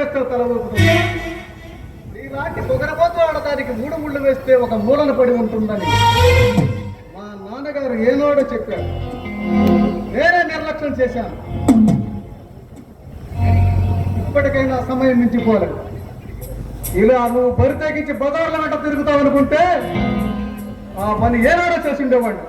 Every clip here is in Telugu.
వేస్తే తల ఊపుతుంది. నీలాంటి పొగరబోతు ఆడటానికి 3 ముళ్ళు వేస్తే ఒక మూలన పడి ఉంటుందని మా నాన్నగారు ఏనాడో చెప్పారు. నేనే నిర్లక్ష్యం చేశాను. ఇప్పటికైనా సమయం మించిపోలేదు. ఇలా నువ్వు బరి తెగించి బజార్ల వెంట తిరుగుతావు అనుకుంటే ఆ పని ఏనాడో చేసి ఉండేవాడిని.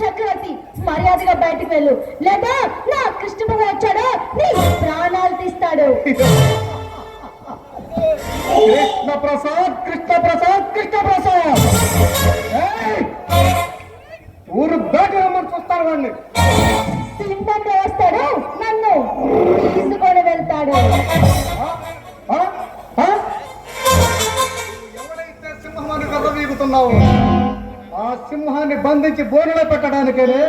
చక్రవర్తి, మర్యాదగా బయటికి వెళ్ళు, లేదా నా కృష్ణ వచ్చాడు నీ ప్రాణాలు తీస్తాడు. కృష్ణ ప్రసాద్, కృష్ణ ప్రసాద్, కృష్ణ ప్రసాద్, ఊరు దాటి రమ్మని చూస్తాను వాడిని. సింహంలో వస్తాడు, నన్ను తీసుకొని వెళ్తాడు. ఎవరైతే సింహాన్ని గర్వవీగుతున్నావు, ఆ సింహాన్ని బంధించి బోనులో పెట్టడానికేనే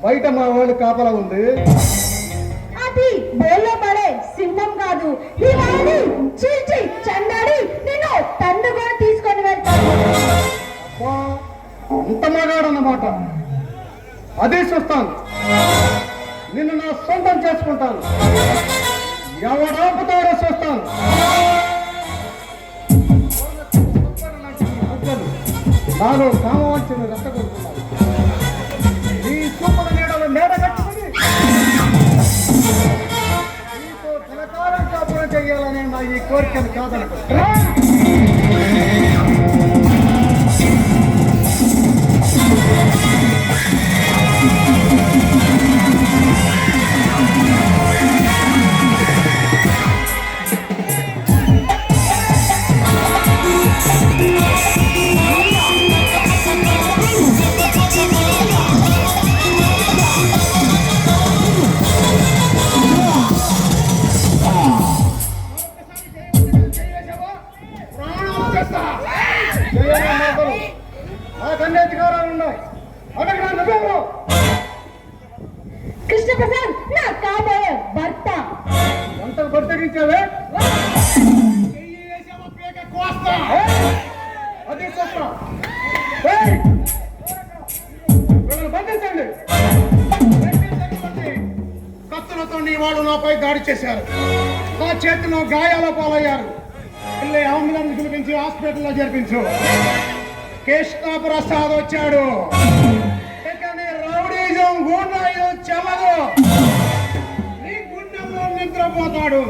బయట మా వాళ్ళు కాపలా ఉంది. అది బోల్లో పడే సింహం కాదు, ఈ వాడిని చీల్చి చండాడి నిన్ను తండ్రి తీసుకొని వెళ్తాడు. అంత మగాడన్నమాట. అదే చూస్తాను. నిన్ను నా సొంతం చేసుకుంటాను. ఎవడాపుతాడో చూస్తాను. నాలో కామవంచిన రెచ్చగొడుతున్నాను. నీ చూపుల నీడలు మేడ కట్టుకుని నీతో కలకాలం కాపురం చెయ్యాలనే నా ఈ కోరికను కాదనుకో. కృష్ణ ప్రసాద్ నా కాబోయే భర్త. వంటలు బరితెగించావే, అదే చూస్తా. బంధించండి. కత్తులతో నీ వాళ్ళు నాపై దాడి చేశారు. నా చేతిలో గాయాల పాలయ్యారు. పిల్లే అంబులెన్స్ పిలిపించి హాస్పిటల్లో చేర్పించు. కృష్ణ ప్రసాద్ వచ్చాడు. ఇక నీ రౌడీజం గూండాయుధం చెమదు. నీ గుండెల్లో నిద్రపోతాడు.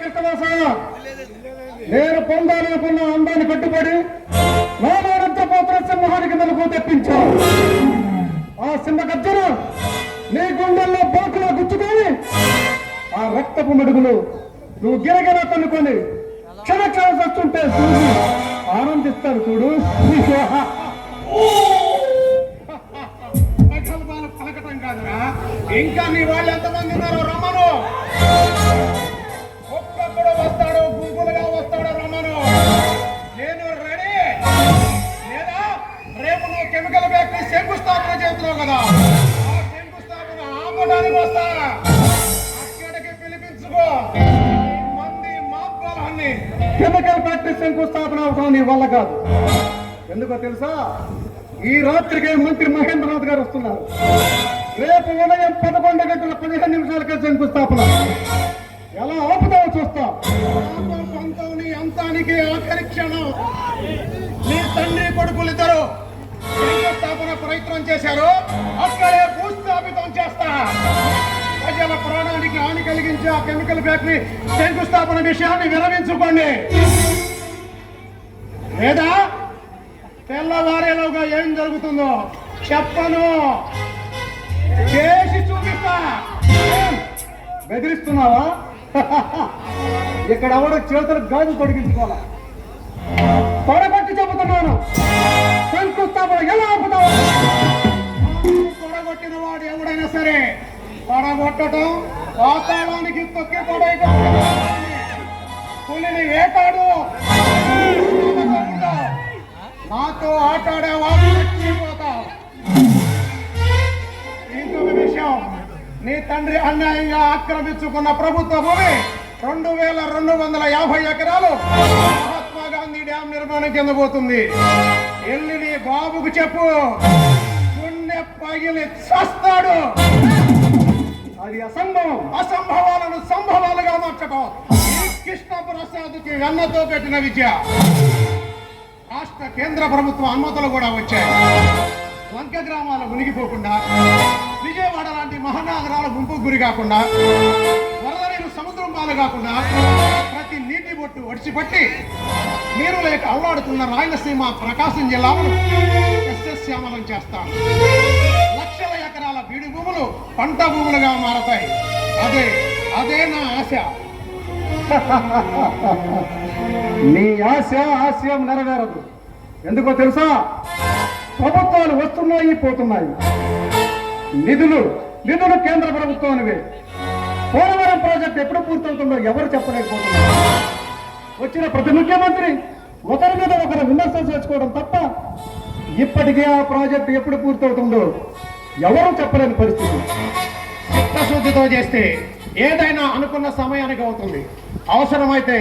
కృష్ణప్రసాద్, నేను పొందాలనుకున్న అందాన్ని కట్టుబడి నాలుగంత పోతున్న సింహానికి మెలకు తెప్పించావు. ఆ సింహ గర్జన నీ గుండెల్లో బోకులో గుచ్చుకొని ఆ రక్తపు మెడుగులు నువ్వు గిరగిర తన్నుకొని క్షణక్షణ వస్తుంటే చూసి ఆనందిస్తాడు. చూడు, పలకటం కాదురా. ఇంకా నీ వాళ్ళు ఎంతమంది ఉన్నారో రమ్మను. ఒక్కొక్కడు వస్తాడు, గుంపులుగా వస్తాడు. రమ్మను. నేను రెడీ. లేదా రేపు నువ్వు కెమికల్ ఫ్యాక్టరీ శంకుస్థాపన చేస్తున్నావు కదా, ఆ శంకుస్థాపన ఆపడానికి వస్తా. అక్కడికి పిలిపించుకో. మంది మాత్రాలన్నీ కెమికల్ ఫ్యాక్టరీ శంకుస్థాపన అవసరం నీ వల్ల కాదు. ఎందుకో తెలుసా? ఈ రాత్రికి మంత్రి మహేంద్రనాథ్ గారు వస్తున్నారు. రేపు ఉదయం 11 గంటల 15 నిమిషాలకే శంకుస్థాపన. ఎలా ఆపుతావో చూస్తా. పంతోని అంతానికి ఆఖరి క్షణం. నీ తండ్రి కొడుకులిద్దరు శంకుస్థాపన ప్రయత్నం చేశారు. అక్కడే భూస్థాపితం చేస్తా. ప్రజల ప్రాణానికి హాని కలిగించే ఆ కెమికల్ ఫ్యాక్టరీ శంకుస్థాపన విషయాన్ని విరమించుకోండి. లేదా తెల్లవారేలోగా ఏం జరుగుతుందో చెప్పను, చేసి చూపిస్తా. బెదిరిస్తున్నావా? ఇక్కడ ఎవడో చేతులు గాజు తొడిగించుకోవాలా? తొడగొట్టి చెబుతున్నాను, శంకుస్థాపన ఎలా ఆపుతావు? తొడగొట్టిన వాడు ఎవడైనా సరే తొడగొట్టడం, పాతాళానికి తొక్కి పడేయడం. పులిని వేటాడు. నాతో ఆటాడేవాడు చచ్చిపోతావు. ఇంకొక విషయం, నీ తండ్రి అన్యాయంగా ఆక్రమించుకున్న ప్రభుత్వ భూమి 2250 ఎకరాలు మహాత్మా గాంధీ డ్యాం నిర్మాణం కింద పోతుంది. వెళ్ళి నీ బాబుకు చెప్పు. గుండె పగిలి చస్తాడు. అది అసంభవం. అసంభవాలను సంభవాలుగా మార్చడం ఈ కృష్ణ ప్రసాద్కి వెన్నతో పెట్టిన విద్య. రాష్ట్ర కేంద్ర ప్రభుత్వ అనుమతులు కూడా వచ్చాయి. లంక గ్రామాలు మునిగిపోకుండా, విజయవాడ లాంటి మహానగరాల గుంపుకు గురి కాకుండా, వరద నీరు సముద్రం పాలు కాకుండా ప్రతి నీటి బొట్టు ఒడిచిపట్టి నీరు లేక అల్లాడుతున్న రాయలసీమ ప్రకాశం జిల్లాలను సస్యశ్యామలం చేస్తాను. లక్షల ఎకరాల బీడు భూములు పంట భూములుగా మారతాయి. అదే నా ఆశ. నీ ఆశ ఆశయం నెరవేరదు. ఎందుకో తెలుసా? ప్రభుత్వాలు వస్తున్నాయి, పోతున్నాయి. నిధులు కేంద్ర ప్రభుత్వానివే. పోలవరం ప్రాజెక్ట్ ఎప్పుడు పూర్తవుతుందో ఎవరు చెప్పలేకపోతున్నారు. వచ్చిన ప్రతి ముఖ్యమంత్రి ఒకరి మీద ఒకరు విమర్శలు చేసుకోవడం తప్ప ఇప్పటికే ఆ ప్రాజెక్టు ఎప్పుడు పూర్తవుతుందో ఎవరూ చెప్పలేని పరిస్థితి. చిత్తశుద్ధితో చేస్తే ఏదైనా అనుకున్న సమయానికి అవుతుంది. అవసరమైతే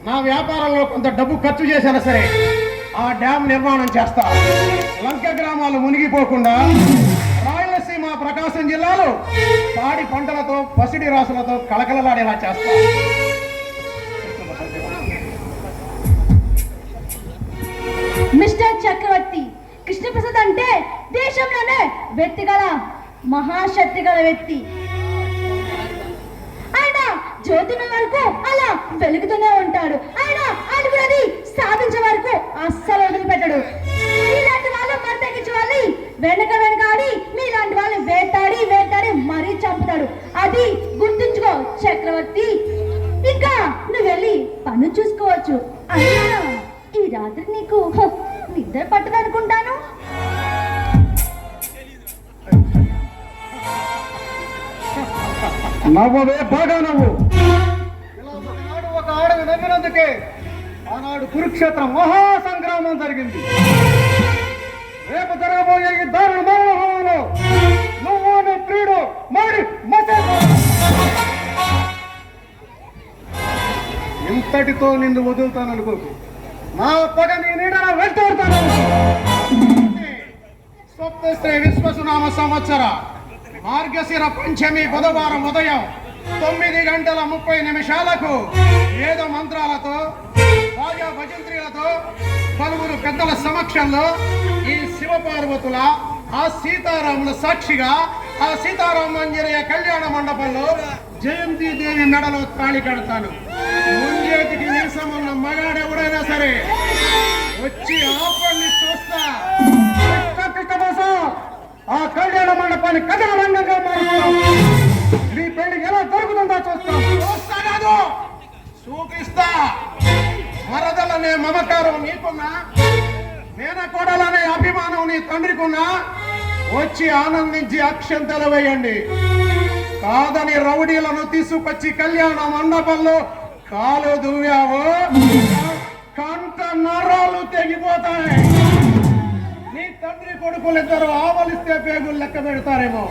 నా వ్యాపారంలో కొంత డబ్బు ఖర్చు చేసినా సరే ఆ డ్యామ్ నిర్మాణం చేస్తా. లంక గ్రామాలు మునిగిపోకుండా రాయలసీమ ప్రకాశం జిల్లాలో పాడి పంటలతో పసిడి రాసులతో కళకళలాడేలా చేస్తా. మిస్టర్ చక్రవర్తి, కృష్ణప్రసాద్ అంటే దేశంలోనే వ్యక్తిగల మహాశక్తి గల వ్యక్తి. ఆయన జ్యోతిని వరకు అలా వెలుగుతూనే ఉంటాడు. ఆయన అనుకున్నది సాధించే వరకు అస్సలు వదిలిపెట్టడు. మీలాంటి వాళ్ళు మర్తెక్కించే వాళ్ళు వెనకాడి మీలాంటి వాళ్ళు వేటాడి మరీ చంపుతాడు. అది గుర్తుంచుకో చక్రవర్తి. ఇంకా నువ్వు వెళ్ళి పని చూసుకోవచ్చు. అయినా ఈ రాత్రి నీకు నిద్ర పట్టదనుకుంటాను. నవ్వవే, బాగా నవ్వు. ఇలా ఒకనాడు ఒక ఆడవి నవ్వినందుకే ఆనాడు కురుక్షేత్ర మహాసంగ్రామం జరిగింది. రేపు జరగబోయే ఈ దారుణ మరణంలో నువ్వు నీ ప్రియుడు మాడి ఇంతటితో నిన్ను వదులుతాననుకోకు. నా పగ నీ నీడన వెంటాడుతాను. స్వప్నశ్రీ విశ్వసునామ సంవత్సర మార్గశిర పంచమి బుధవారం ఉదయం 9:30 వేద మంత్రాలతో రాజా భజంత్రీలతో పలువురు పెద్దల సమక్షంలో ఈ శివపార్వతుల ఆ సీతారాముల సాక్షిగా ఆ సీతారామాంజనేయ కళ్యాణ మండపంలో జయంతి దేవి మెడలో తాళి కడతాను. ముంజేతికి నిరసమున్న మగాడెవడైనా సరే వచ్చి ఆపణ్ణి చూస్తా. ఆ కళ్యాణ మండపాన్ని కథల రంగంగా మారుస్తాం. నీ పెళ్లి ఎలా జరుగుతుందో చూస్తా. చూపిస్తా. వరదలనే మమకారం నీకున్నా, మేనకోడలనే అభిమానం నీ తండ్రికున్నా వచ్చి ఆనందించి అక్షంతలు వేయండి. కాదని రౌడీలను తీసుకొచ్చి కళ్యాణ మండపంలో కాలు దువ్వావో కంట నరాలు తెగిపోతాయి. నీ తండ్రి కొడుకులిద్దరు ఆవలిస్తే పేగులు లెక్క పెడతారేమో.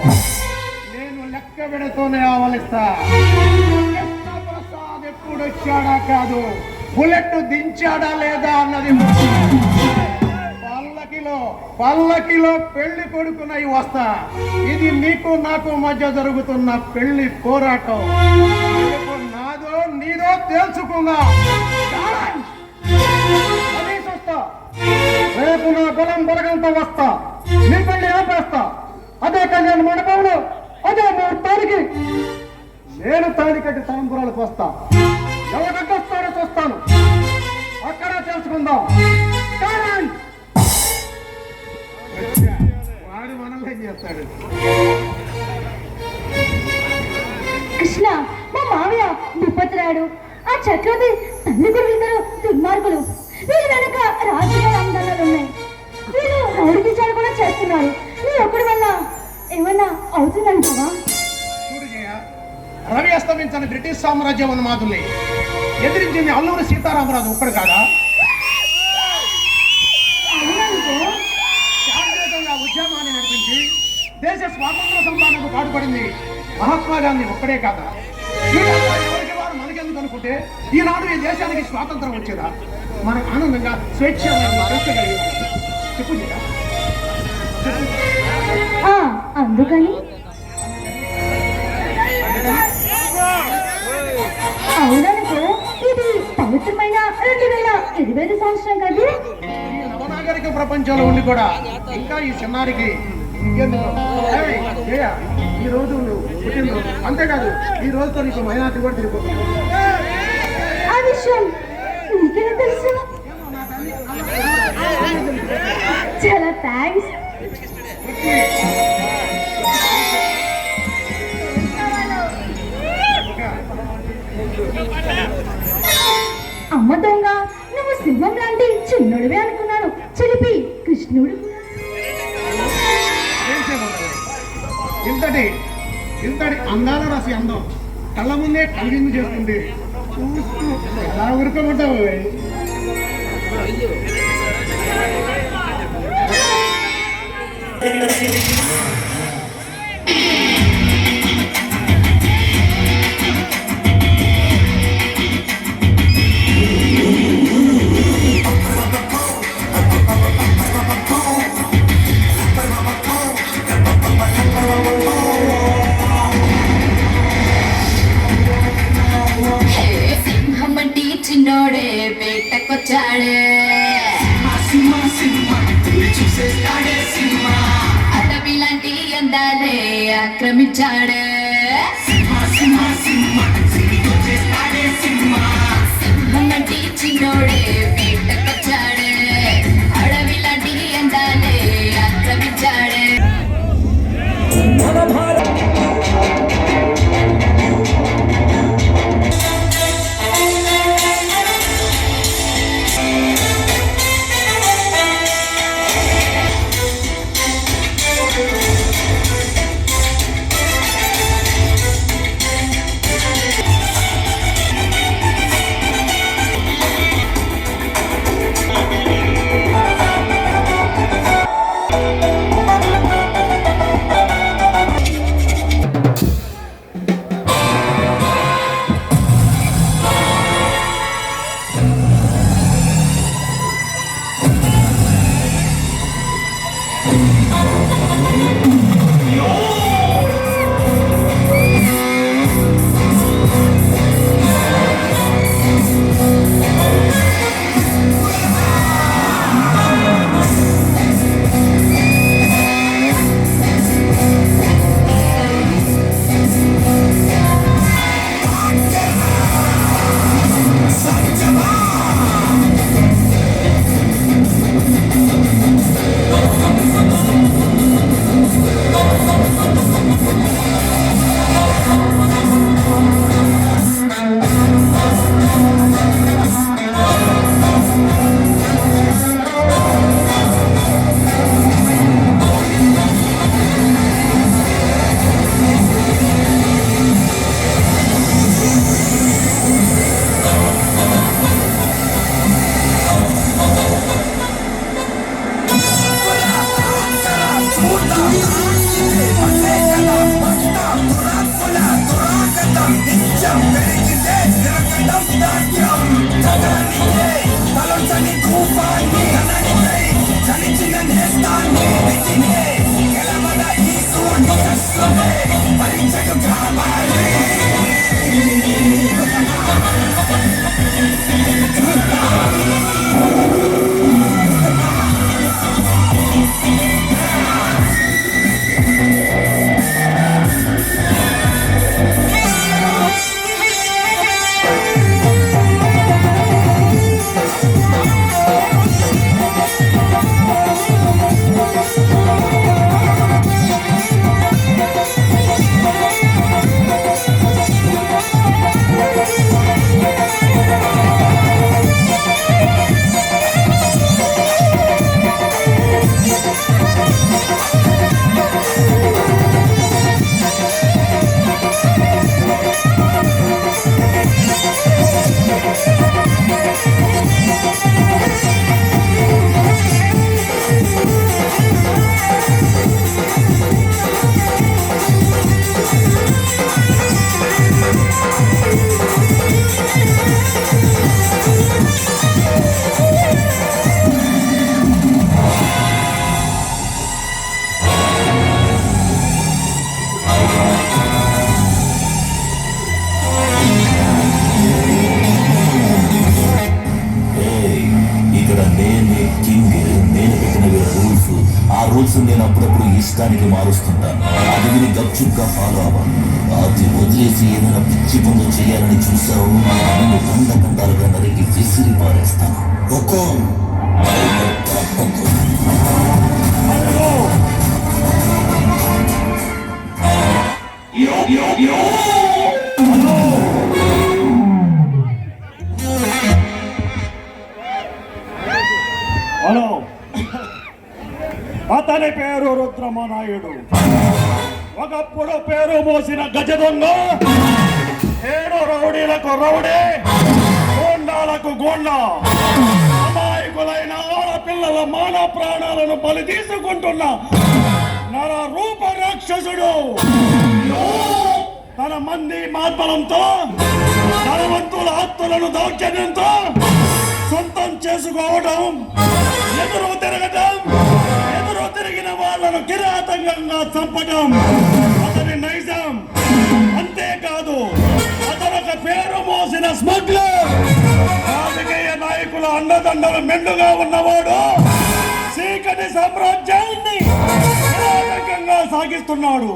నేను లెక్క పెడుతూనే ఆవలిస్తా. కృష్ణప్రసాద్ ఎప్పుడు వచ్చాడా కాదు, బుల్లెట్ దించాడా లేదా అన్నది. పల్లకిలో పెళ్లి కొడుకునై వస్తా. ఇది నీకు నాకు మధ్య జరుగుతున్న పెళ్లి పోరాటం. నాదో నీదో తేల్చుకుందా. రేపు నా బలం బలగంతో వస్తా. నీ పెళ్లి ఆపేస్తా. అదే కళ్యాణ మండపంలో అదే ముహూర్తానికి నేను తాళి కట్టి తాంబూరాలకు వస్తా. ఎవరొస్తారో చూస్తాను. అక్కడ తెలుసుకుందాం. వాడు మనల్ని చేస్తాడు. కృష్ణ, మా మావయ్య ముప్పతిరాడు. ఆ చక్రవర్తి తల్లి కొడుకులిద్దరు దుర్మార్గులు. వీళ్ళు వెనక రాజకీయ ఆందోళనలు ఉన్నాయి. వీళ్ళు రౌడీచాలు కూడా చేస్తున్నారు. నీ ఒక్కడి వల్ల ఏమన్నా అవుతుందంటావా? చూడు జయ, రవి అస్తమించని బ్రిటిష్ సామ్రాజ్యం ఉన్న మాధుల్ని ఎదిరించింది అల్లూరి సీతారామరాజు ఒక్కడు కాదా? శాంతియుతంగా ఉద్యమాన్ని నడిపించి దేశ స్వాతంత్ర సంపాదనకు పాటుపడింది మహాత్మా గాంధీ ఒక్కడే కాదా? ఎవరికి వారు మనకెందుకు అనుకుంటే ఈనాడు ఈ దేశానికి స్వాతంత్రం వచ్చేదా? మనం ఆనందంగా స్వేచ్ఛ చెప్పు జయ. అందుకని అవుననుకో, ఇది పవిత్రమైన 2025 సంవత్సరం కదా. ఈ నవనాగరిక ప్రపంచంలో ఉండి కూడా ఇంకా ఈ చిన్నారికి ఇంకెందుకు? ఏయ్, జయ, ఈ రోజు నువ్వు పుట్టినరోజు. అంతేకాదు ఈ రోజుతో నీకు మైనార్టీ కూడా తిరిగిపోతుంది. ఆ విషయం నీకెలా తెలుసు? చాలా థ్యాంక్స్. అమ్మ దొంగ, నువ్వు సింహం లాంటి చిన్నుడివే అనుకున్నాను. చిలిపి కృష్ణుడు. ఏం చేయబోతుంది? ఇంతటి ఇంతటి అందాల రాసి అందం కళ్ళ ముందే కలిగింది చేస్తుంది. చూస్తూ ఎలా ఉరుకోమంటావు? సింహమంటి చిన్నోడే వేటకొచ్చాడే, అడవి లాంటి అందాలే ఆక్రమించాడే. సింహమంటి చిన్నోడే వేటకొచ్చాడే, అడవి లాంటి అందాలే ఆక్రమించాడే. రూల్స్ నేను అప్పుడప్పుడు ఇష్టానికి మారుస్తుంటాను. అది విని గప్చుప్గా ఫాలో అవ్వాలి. అది వదిలేసి ఏదైనా పిచ్చి పనులు చేయాలని చూసావు, నేను ఖండాలుగా నరికి విసిరి పారేస్తాను. హలో, అతని పేరు రుద్రమనాయుడు. ఒకప్పుడు పేరు మోసిన గజ దొంగ, 7 రౌడీలకు రౌడీ, గోండాలకు గోండా, అమాయకులైన ఆడపిల్లల మాన ప్రాణాలను బలి తీసుకుంటున్న నర రూప రాక్షసుడు. తన మంది మార్బలంతో ధనవంతుల ఆస్తులను దౌర్జన్యంతో సొంతం చేసుకోవడం, ఎదురు తిరగటం, ఎదురు తిరిగిన వాళ్ళను కిరాతకంగా చంపడం అతని నైజం. అంతేకాదు, అతనొక పేరు మోసిన స్మగ్లర్, రాజకీయ నాయకుల అండదండలు మెండుగా ఉన్నవాడు. చీకటి సామ్రాజ్యాన్ని కిరాతకంగా సాగిస్తున్నాడు.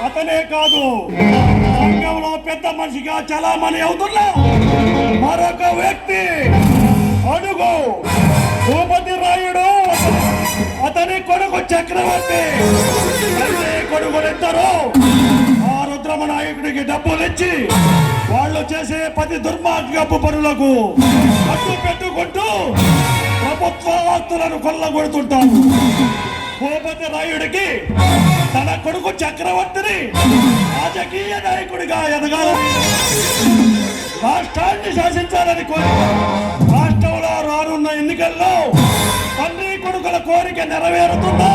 అతనే కాదు, సంఘంలో పెద్ద మనిషిగా చలామణి అవుతున్న మరొక వ్యక్తి అడుగు భూపతి రాయుడు. అతని కొడుకు చక్రవర్తి. కొడుకులిద్దరు ఆ రుద్రమనాయకుడికి డబ్బులు ఇచ్చి వాళ్ళు చేసే 10 దుర్మార్గపు పనులకు అడ్డు పెట్టుకుంటూ ప్రభుత్వ ఆస్తులను కొల్లగొడుతుంటారు. భూపతి రాయుడికి తన కొడుకు చక్రవర్తిని రాజకీయ నాయకుడిగా ఎదగాలని, రాష్ట్రాన్ని శాసించాలని కోరిక. రాష్ట్రంలో రానున్న ఎన్నికల్లో తండ్రి కొడుకుల కోరిక నెరవేరుతుందా?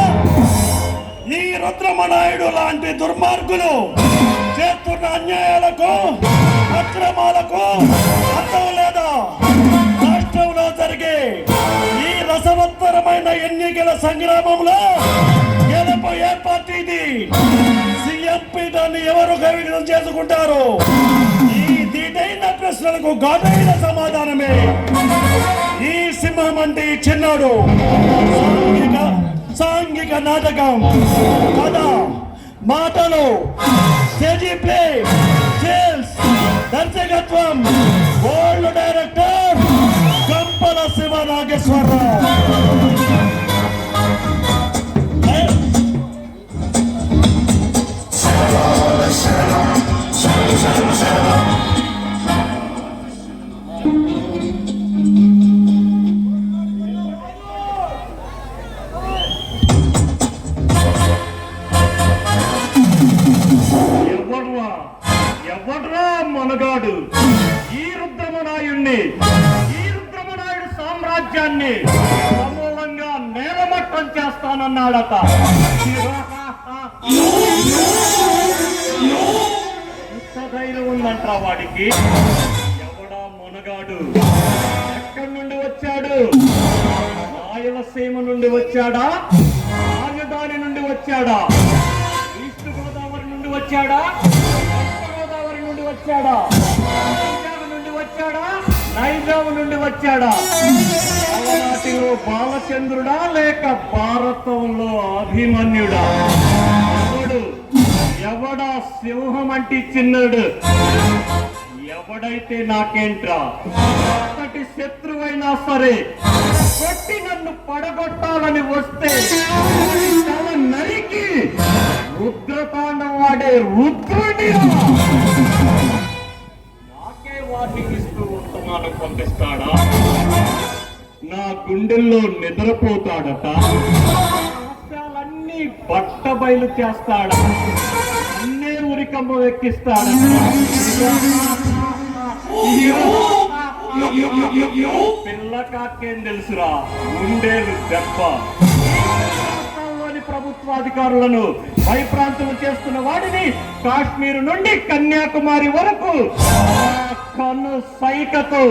ఈ రుద్రమనాయుడు లాంటి దుర్మార్గులు చేస్తున్న అన్యాయాలకు, అక్రమాలకు అర్థం లేదా? రాష్ట్రంలో జరిగే ఈ రసవత్తరమైన ఎన్నికల సంగ్రామంలో గెలుపు ఏ పార్టీది? సీఎం పీఠాన్ని ఎవరు కవిగతం చేసుకుంటారు? ఈ దీటైన ప్రశ్నలకు ఘాటైన సమాధానమే ఈ సింహం అంటే ఈ చిన్నాడు. సాంఘిక నాటకం, కథ, మాటలు, స్టేజీ ప్లే, సేల్స్, దర్శకత్వం, గోల్డ్ డైరెక్టర్ గంపల శివ నాగేశ్వరరావు. ఎవడ్రా మనగాడు ఈ రుద్రమనాయుణ్ణి, ఈ రుద్రమనాయుడు సామ్రాజ్యాన్ని సమూలంగా నేలమట్టం చేస్తానన్నాడట. ఇంత ధైర్యం ఉందంట్రా వాడికి? ఎవడా మనగాడు? ఎక్కడి నుండి వచ్చాడు? రాయలసీమ నుండి వచ్చాడా? రాజధాని నుండి వచ్చాడా? ఈస్ట్ గోదావరి నుండి వచ్చాడా? గోదావరి నుండి వచ్చాడా? పంజాబ్ నుండి వచ్చాడా? నైజాం నుండి వచ్చాడా? అలనాటిలో బాలచంద్రుడా లేక భారతంలో అభిమన్యుడా? ఎవడా సింహం అంటే చిన్నడు? ఎవడైతే నాకేంట్రా? అంతటి శత్రువైనా సరే కొట్టి నన్ను పడగొట్టాలని వస్తే తల నరికి రుద్రతాండం వాడే రుద్రుడి నాకే వాటికి ఇస్తూ ఉంటున్నాను పంపిస్తాడా? నా గుండెల్లో నిద్రపోతాడట. రహస్యాలన్నీ బట్ట బయలు చేస్తాడా? అన్నే ఉరికమ్మ ఎక్కిస్తాడా? పిల్ల కాకేం తెలుసురా? గుండెలు దెబ్బ. ప్రభుత్వాధికారులను భయప్రాంతం చేస్తున్న వాడిని కాశ్మీర్ నుండి కన్యాకుమారి వరకు కన్ను సైకతో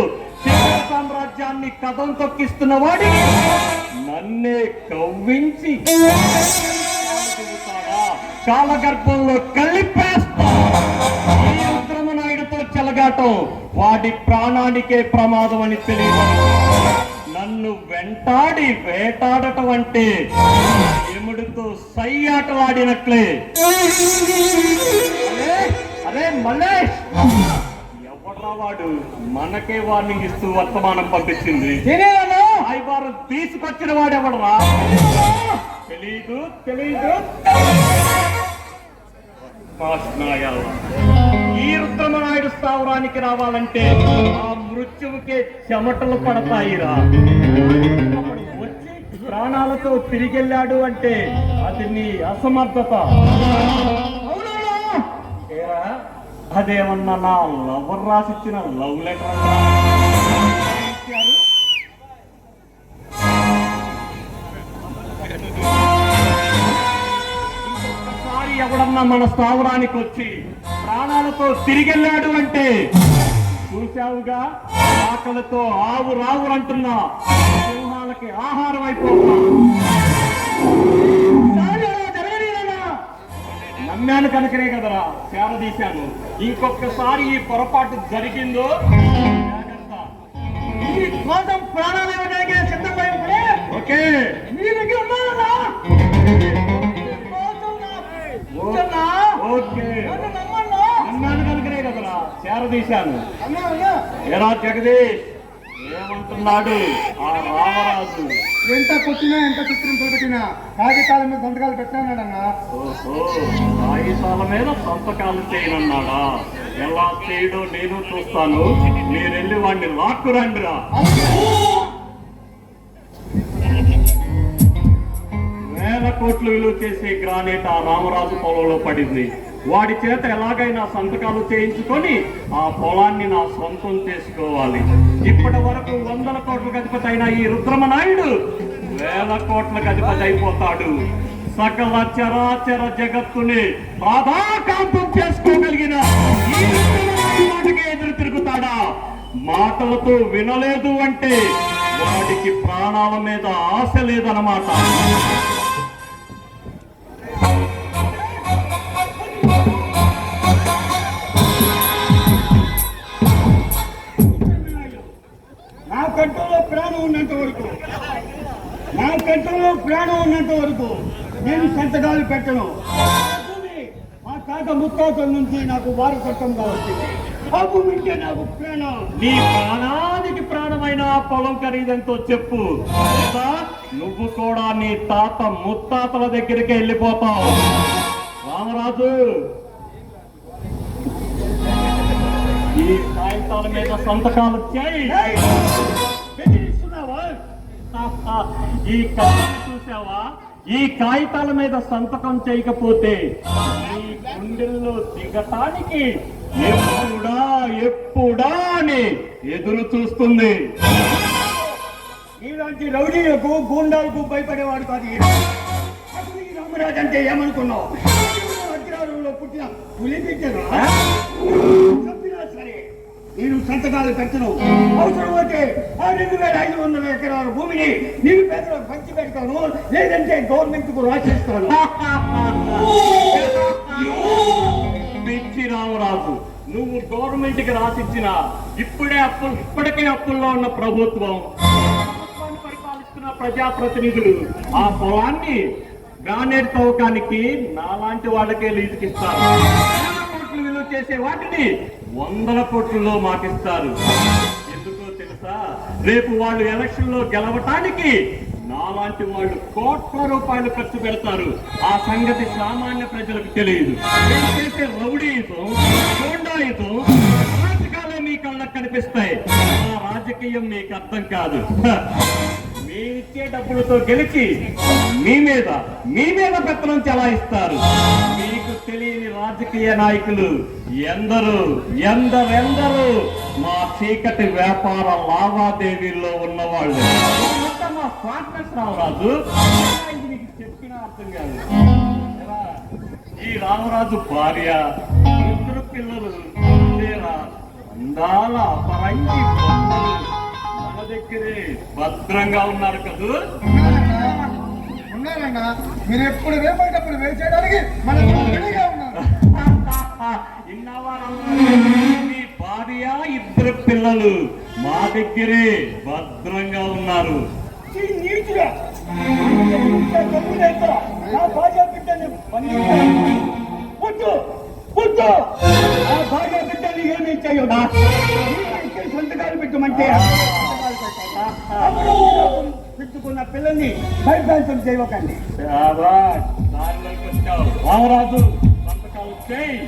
సామ్రాజ్యాన్ని కథం తొక్కిస్తున్న వాడిని నన్నే కవ్వించి కాలగర్భంలో కలిపేస్తా. ఈ రుద్రమనాయుడుతో చెలగాటం వాడి ప్రాణానికే ప్రమాదం అని తెలియదు. నన్ను వెంటాడి వేటాడటం అంటే సై ఆటలాడినట్లే. అరే మల్లేష్, ఎవడ్రా వాడు మనకే వార్నింగ్ ఇస్తూ వర్తమానం పంపించింది? రాయబారం తీసుకొచ్చిన వాడు ఎవడరా? తెలీదు. ఈ రుద్రమనాయుడు స్థావరానికి రావాలంటే ఆ మృత్యువుకే చెమటలు పడతాయిరా. వచ్చి ప్రాణాలతో తిరిగెళ్ళాడు అంటే అది నీ అసమర్థత. ఏరా, అదేమన్నా నా లవర్ రాసిచ్చిన లవ్ లెటర్? ఎవడన్నా మన స్థావరానికి వచ్చి ప్రాణాలతో తిరిగెళ్ళాడు అంటే చూశావుగా, ఆకలితో ఆవు రావురంటున్నా సింహాలకి ఆహారం అయిపోతున్నా. నమ్మాను కనుకనే కదరా చేరదీశాను. ఇంకొకసారి ఈ పొరపాటు జరిగిందో ఈ కోసం ప్రాణాలు ఇవ్వడానికి సిద్ధంగా ఓకే మీ దగ్గర ఉన్నారా? అన్నాను కనుకనే కదరా చేరదీశాను. ఏరా జగదీష్, ఏమంటున్నాడు ఆ రామరాజు? ఎంత కొట్టినా ఎంత చిత్రింపులు పెట్టినా కాగితాల మీద సంతకాలు పెట్టానన్నా. ఓహో, కాగితాల మీద సంతకాలు చేయనన్నాడా? ఎలా చేయడో నేను చూస్తాను. మీరెళ్ళి వాడిని లాక్కురండిరా. వేల కోట్లు విలువ చేసే గ్రానైట్ ఆ రామరాజు పొలంలో పడింది. వాడి చేత ఎలాగైనా సంతకాలు చేయించుకొని ఆ పొలాన్ని నా సొంతం చేసుకోవాలి. ఇప్పటి వరకు 100 కోట్లకు అధిపతి అయిన ఈ రుద్రమనాయుడు 1000 కోట్లకు అధిపతి అయిపోతాడు. సకల చరాచర జగత్తుని బాధాకాంతం చేసుకోగలిగిన ఈ రుద్రమనాయుడు మాటకే ఎదురు తిరుగుతాడా? మాటలతో వినలేదు అంటే వాడికి ప్రాణాల మీద ఆశ లేదన్నమాట. నా కంట్రోల్లో ప్రాణం ఉన్నంత వరకు నేను సంతకాలు పెట్టను. మా తాత ముత్తాతల నుంచి నాకు వారసత్వంగా వచ్చింది. ఆ భూమి అంటే నాకు ప్రాణం. నీ ప్రాణానికి ప్రాణమైన ఆ పొలం ఖరీదంతో చెప్పు. నువ్వు కూడా నీ తాత ముత్తాతల దగ్గరికి వెళ్ళిపోతావు. రామరాజు, ఈ కాగితాల మీద సంతకాలు చేయి. ఈ కాగితాలు చూసావా? ఈ కాగితాల మీద సంతకం చేయకపోతే ఈ గుండెల్లో దిగటానికి ఎప్పుడా అని ఎదురు చూస్తుంది. ఇలాంటి రౌడీలకు గూండాలకు భయపడేవాడు కాదు ఈ రామరాజు. అంటే ఏమనుకున్నావు? అగ్రహారంలో పుట్టిన పులి బిడ్డను చంపినా సరే నేను సంతకాలు పెట్టను. అవసరమైతే ఆ 2500 ఎకరాల భూమిని నీవు పేదలకు పంచి పెడతాను, లేదంటే గవర్నమెంట్ కు రాసేస్తాను. పిచ్చి రామరాజు, నువ్వు గవర్నమెంట్ కి రాసిచ్చిన ఇప్పటికే అప్పుల్లో ఉన్న ప్రభుత్వాన్ని పరిపాలిస్తున్న ప్రజాప్రతినిధులు ఆ పొలాన్ని గ్రానైట్ తవ్వకానికి నాలాంటి వాళ్ళకే లీజుకిస్తారు. 100 కోట్లు విలువ చేసే వాటిని 100 కోట్లలో మాకిస్తారు. ఎందుకో తెలుసా? రేపు వాళ్ళు ఎలక్షన్ లో గెలవటానికి నాలాంటి వాళ్ళు కోట్ల రూపాయలు ఖర్చు పెడతారు. ఆ సంగతి సామాన్య ప్రజలకు తెలియదు. నేను చేసే రౌడీయుతం, గూండాయుతం రాజకీయాలే మీ కళ్ళకు కనిపిస్తాయి. ఆ రాజకీయం మీకు అర్థం కాదు. మీరిచ్చే డబ్బులతో గెలిచి మీ మీద పెత్తనం చెలాయిస్తారు. మీకు తెలియని రాజకీయ నాయకులు ఎందరెందరూ మా చీకటి వ్యాపార లావాదేవీల్లో ఉన్నవాళ్ళు. మా పార్ట్నర్స్ రామరాజు, మీకు చెప్పినా అర్థం కాదు. ఈ రామరాజు భార్య, 2 పిల్లలు, అందాల అపరంగి మన దగ్గరే భద్రంగా ఉన్నారు కదూ? ఉన్నారన్నా, మీరు ఎప్పుడు వేపేటప్పుడు వేసేయడానికి మనం రెడీగా ఉన్నారు. మీ భార్య, 2 పిల్లలు మా దగ్గరే భద్రంగా ఉన్నారు. నీచుగా నా భార్య బిడ్డని పుట్టు పుట్టు ఆ భార్య బిడ్డని ఏమీ చేయొద్దు. సంతకాలు పెట్టమంటే పెట్టుకున్న పిల్లల్ని బయటం చేయకండి. రామరాజు సంతకాలు చేయి.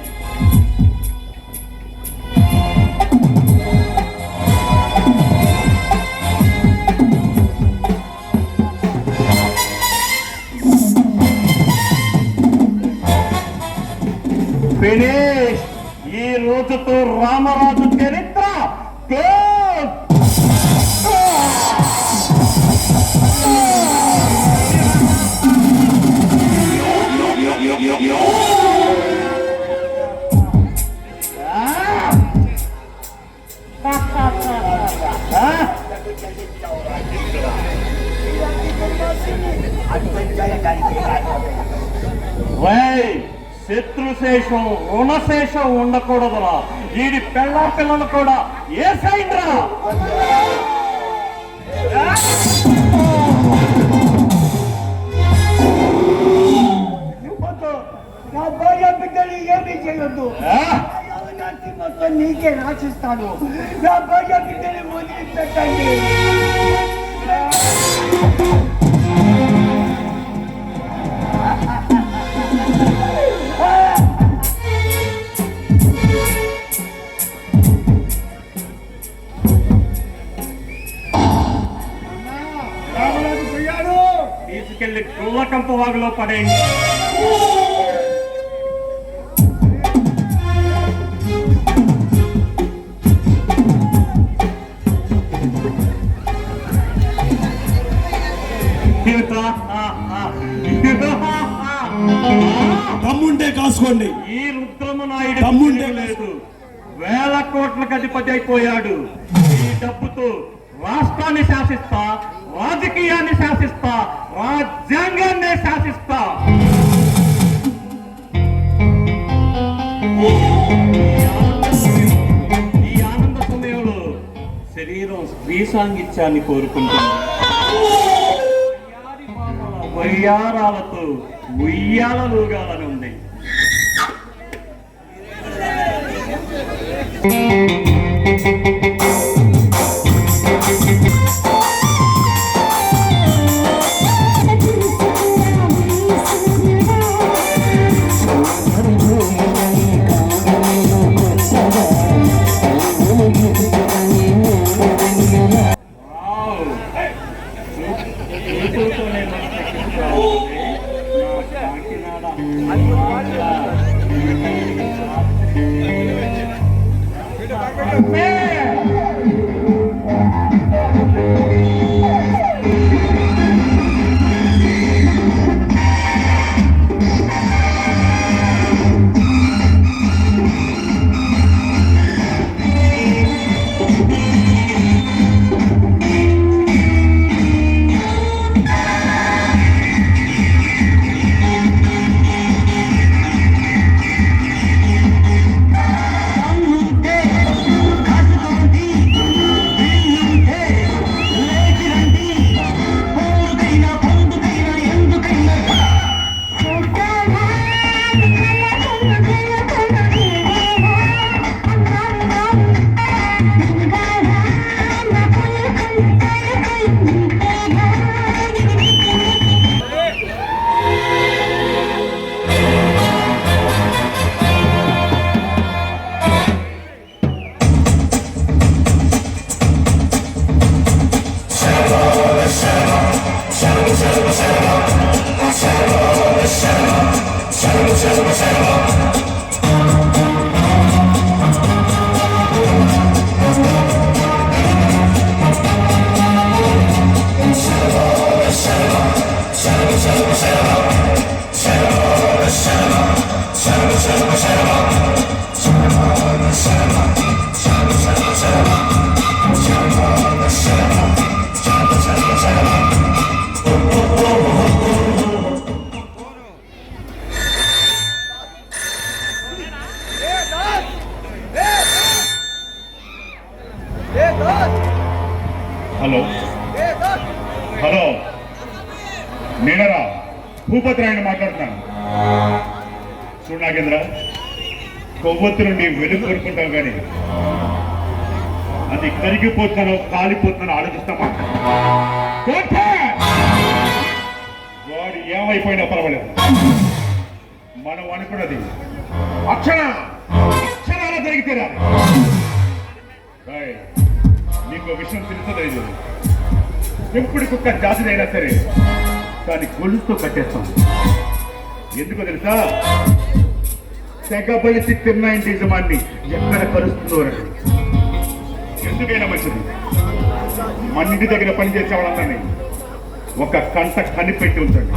ఫినిష్. ఈ రోజుతో రామరాజు చరిత్ర క్లోజ్. శత్రుశేషం రుణశేషం ఉండకూడదురా. వీడి పిల్లలు కూడా ఏసైంద్రా. నా భార్య బిడ్డని ఏమీ చేయొద్దు. మొత్తం నీకే రాసిస్తాను. నా భార్య బిడ్డని వదిలిపెట్టండి. తీసుకెళ్లి గుల్లకంప వాగులో పడేయండి. తమ్ముంటే కాసుకోండి. ఈ రుద్రమనాయుడు తమ్ముంటే లేదు, వేల కోట్లకు అధిపతి అయిపోయాడు. ఈ డబ్బుతో రాష్ట్రాన్ని శాసిస్తా, రాజకీయాన్ని శాసిస్తా, రాజ్యాంగాన్ని శాసిస్తా. ఈ ఆనంద సమయంలో శరీరం స్త్రీ సాంగిత్యాన్ని కోరుకుంటుంది. వయ్యారాలతో ఉయ్యాలలుగాలని ఉంది. హలో హలో భూపతిరాయని మాట్లాడుతున్నాను. చూడు నాగేంద్ర, కొవ్వొత్తు నుండి వెలుగు కోరుకుంటావు కానీ అది కరిగిపోతానో కాలిపోతానో ఆలోచిస్తామా? వాడు ఏమైపోయినా పర్వాలేదు, మనం అనుకున్నది అక్షరాల జరిగితే రాదు. నీకు విషయం తెలుసలేదు, ఎప్పుడు కుక్క జాతిదైనా సరే దాన్ని గొలుసుతో కట్టేస్తాం. ఎందుకో తెలుసా? తెగబలిసి తిన్న ఇంటి యజమాన్ని ఎక్కడ కలుస్తుందో రండి. ఎందుకైనా మంచిది మన ఇంటి దగ్గర పనిచేసే వాళ్ళందరినీ ఒక కంట కనిపెట్టి ఉంచండి,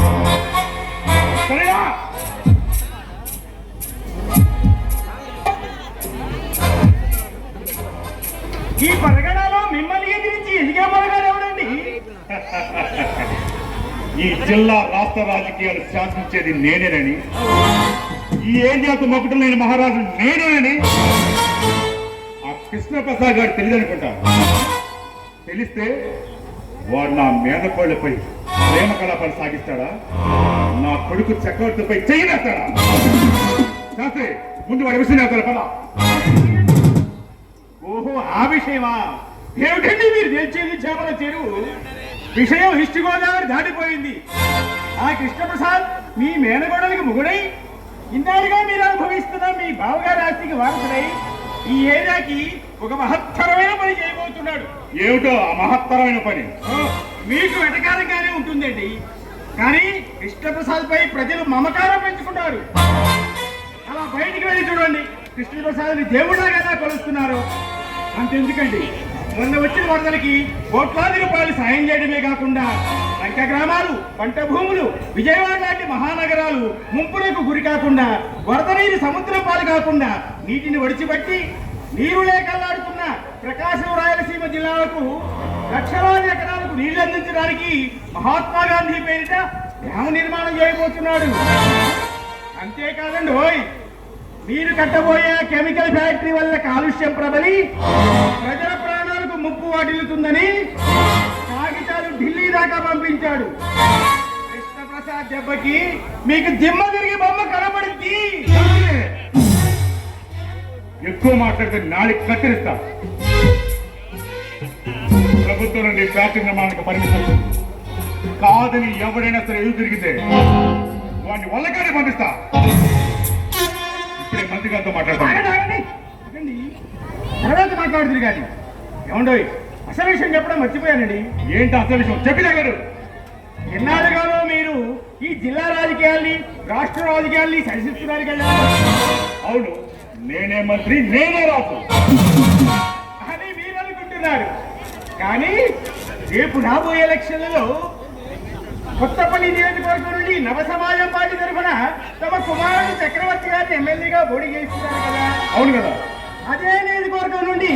సరేనా? ఈ పరగణలో మిమ్మల్ని ఎదిరించి ఎదిగే మరగాడు ఎవడండి? ఈ జిల్లా రాష్ట్ర రాజకీయాలు శాసించేది నేనేనని, ఈ ఏరియాకు మొక్కటం లేని మహారాజు నేనేనని ఆ కృష్ణప్రసాద్ గారు తెలియదనుకుంటా. తెలిస్తే వాడు నా మేనకోళ్లపై ప్రేమ కలాపాలు సాగిస్తాడా? నా కొడుకు చక్రవర్తిపై చేయలేస్తాడా? శాస్త్రి, ముందు వాడి విషయం చేస్తారు పద. ఓహో, ఆ విషయమా? ఏమిటండి మీరు తెచ్చేది చేపల చెరువు? విషయం హిస్టు గోదావరి దాటిపోయింది. ఆ కృష్ణప్రసాద్ మీ మేనగోడలికి ముగుడై ఇన్నాళ్ళుగా మీరు అనుభవిస్తున్న మీ బావగారి ఆస్తికి వారసుడై ఈ ఏరియాకి ఒక మహత్తరమైన పని చేయబోతున్నాడు. ఏమిటో ఆ మహత్తరమైన పని? మీకు వెటకారంగానే ఉంటుందండి, కానీ కృష్ణప్రసాద్ పై ప్రజలు మమకారం పెంచుకుంటారు. అలా బయటికి వెళ్ళి చూడండి, కృష్ణప్రసాద్ని దేవుడిగా ఎలా కొలుస్తున్నారు. అంతెందుకండి, మొన్న వచ్చిన వరదలకి కోట్లాది రూపాయలు సాయం చేయడమే కాకుండా లంక గ్రామాలు, పంట భూములు, విజయవాడ లాంటి మహానగరాలు ముంపునకు గురి కాకుండా, వరద నీరు సముద్రం పాలు కాకుండా నీటిని ఒడిచిపట్టి నీరు లేకల్లాడుతున్న ప్రకాశం రాయలసీమ జిల్లాలకు లక్షలాది ఎకరాలకు నీళ్లు అందించడానికి మహాత్మా గాంధీ పేరిట గ్రామ నిర్మాణం చేయబోతున్నాడు. అంతేకాదండి ఓయ్, మీరు కట్టబోయే కెమికల్ ఫ్యాక్టరీ వల్ల కాలుష్యం ప్రబలి ప్రజల ప్రాణాలకు ముప్పు వాటిల్లుతుందని కాగితాలు ఢిల్లీ దాకా పంపించాడు. కృష్ణప్రసాద్ దెబ్బకి మీకు దిమ్మ తిరిగి బొమ్మ కనబడింది. ఎక్కువ మాట్లాడితే నాలుగు కత్తిరిస్తా. ప్రభుత్వం నుండి ఫ్యాక్టరీ నిర్మాణానికి పర్మిషన్ కాదని ఎవడైనా సరే ఎదురు తిరిగితే వాడిని వల్లకానే పంపిస్తా. ఇప్పుడే మంత్రి గారితో మాట్లాడతాను. తర్వాత మాట్లాడుతుంది కానీ ఏమండో అసలు విషయం చెప్పడం మర్చిపోయానండి. ఏంటి అసలు విషయం? చెప్పినారు. ఎన్నాళ్ళుగానో మీరు ఈ జిల్లా రాజకీయాల్ని, రాష్ట్ర రాజకీయాల్ని శాసిస్తున్నారు కదా. అవును, నేనే మంత్రి, నేనే రాజు అని మీరు అనుకుంటున్నారు. కానీ రేపు రాబోయే ఎలక్షన్లలో కొత్తపల్లి నియోజకవర్గం నుండి నవ సమాజం పార్టీ తరఫున తమ కుమారుడు చక్రవర్తి గారిని ఎమ్మెల్యేగా పోటీ చేస్తున్నారు కదా. అవును కదా. అదే నియోజకవర్గం నుండి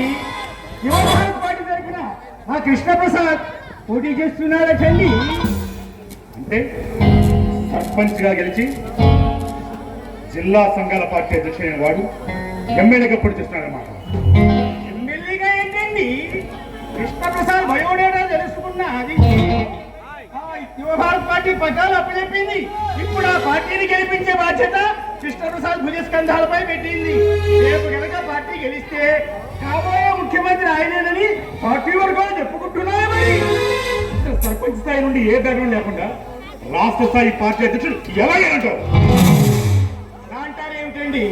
యువ భారత్ పార్టీ తరఫున ఆ కృష్ణప్రసాద్ పోటీ చేస్తున్నారటండి. అంటే సర్పంచ్ గా గెలిచి జిల్లా సంఘాల పార్టీ అధ్యక్షుడైన వాడు ఎమ్మెల్యేగా పోటీ చేస్తున్నారన్నమాట. ఎమ్మెల్యేగా ఏంటండి? కృష్ణప్రసాద్ బయోడేటా తెలుసుకున్న అది యువ భారత్ పార్టీ పట్టాలు అప్పచెప్పింది. ఇప్పుడు ఆ పార్టీని గెలిపించే బాధ్యత కృష్ణప్రసాద్ భుజస్కంధాలపై పెట్టింది. రేపు కనుక పార్టీ గెలిస్తే కాబోయే ముఖ్యమంత్రి ఆయనేనని పార్టీ వర్గాలు చెప్పుకుంటున్నాయి. మరి సర్పంచ్ స్థాయి నుండి ఏ ధర్మం లేకుండా రాష్ట్ర స్థాయి పార్టీ అధ్యక్షుడు ఎలాగేనంటారు? ఏమిటండి,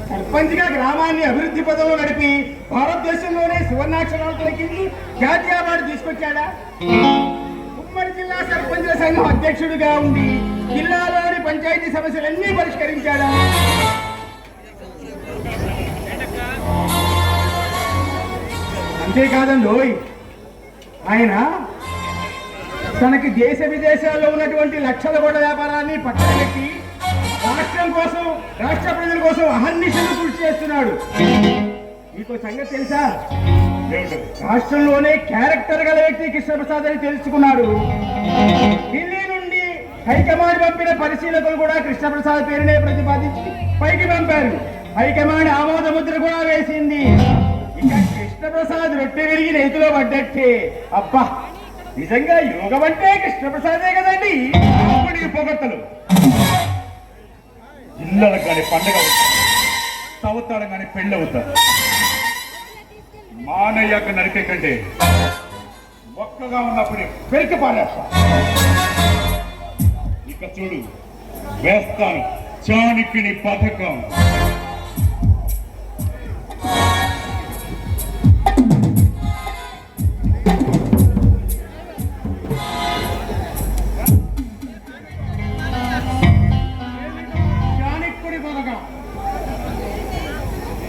సర్పంచ్ గా గ్రామాన్ని అభివృద్ధి పదంలో నడిపి భారతదేశంలోనే సువర్ణాక్షరాలతో కింది జాతీయ అవార్డు తీసుకొచ్చాడా? ఉమ్మడి జిల్లా సర్పంచుల సంఘం అధ్యక్షుడిగా ఉండి జిల్లాలోని పంచాయతీ సమస్యలన్నీ పరిష్కరించాడా? అంతేకాదండి, ఆయన తనకి దేశ విదేశాల్లో ఉన్నటువంటి లక్షల కోట్ల వ్యాపారాన్ని పక్కన పెట్టి రాష్ట్రం కోసం, రాష్ట్ర ప్రజల కోసం అహర్నిశలు కృషి చేస్తున్నాడు. మీకు సంగతి తెలుసా? రాష్ట్రంలోనే క్యారెక్టర్ గల వ్యక్తి కృష్ణప్రసాద్ అని తెలుసుకున్నాడు. ఢిల్లీ నుండి హైకమాండ్ పంపిన పరిశీలకులు కూడా కృష్ణప్రసాద్ పేరునే ప్రతిపాదించి పైకి పంపారు. హైకమాండ్ ఆమోద ముద్ర కూడా వేసింది. ఇక కృష్ణప్రసాద్ రొట్టె విరిగి రైతులో పడ్డట్టే. అబ్బా, నిజంగా యోగం అంటే కృష్ణప్రసాదే కదండి. పొగడ్తలు ఇళ్ళకు కానీ పండగ తవ్వుతాడు కానీ పెళ్ళి అవుతాడు. మానయ్యాక నరికే కంటే ఒక్కగా ఉన్నప్పుడు పెరికి పారేస్తా. ఇక చూడు వేస్తాను చాణక్యుని పథకం. చాణక్యుడి పథకం.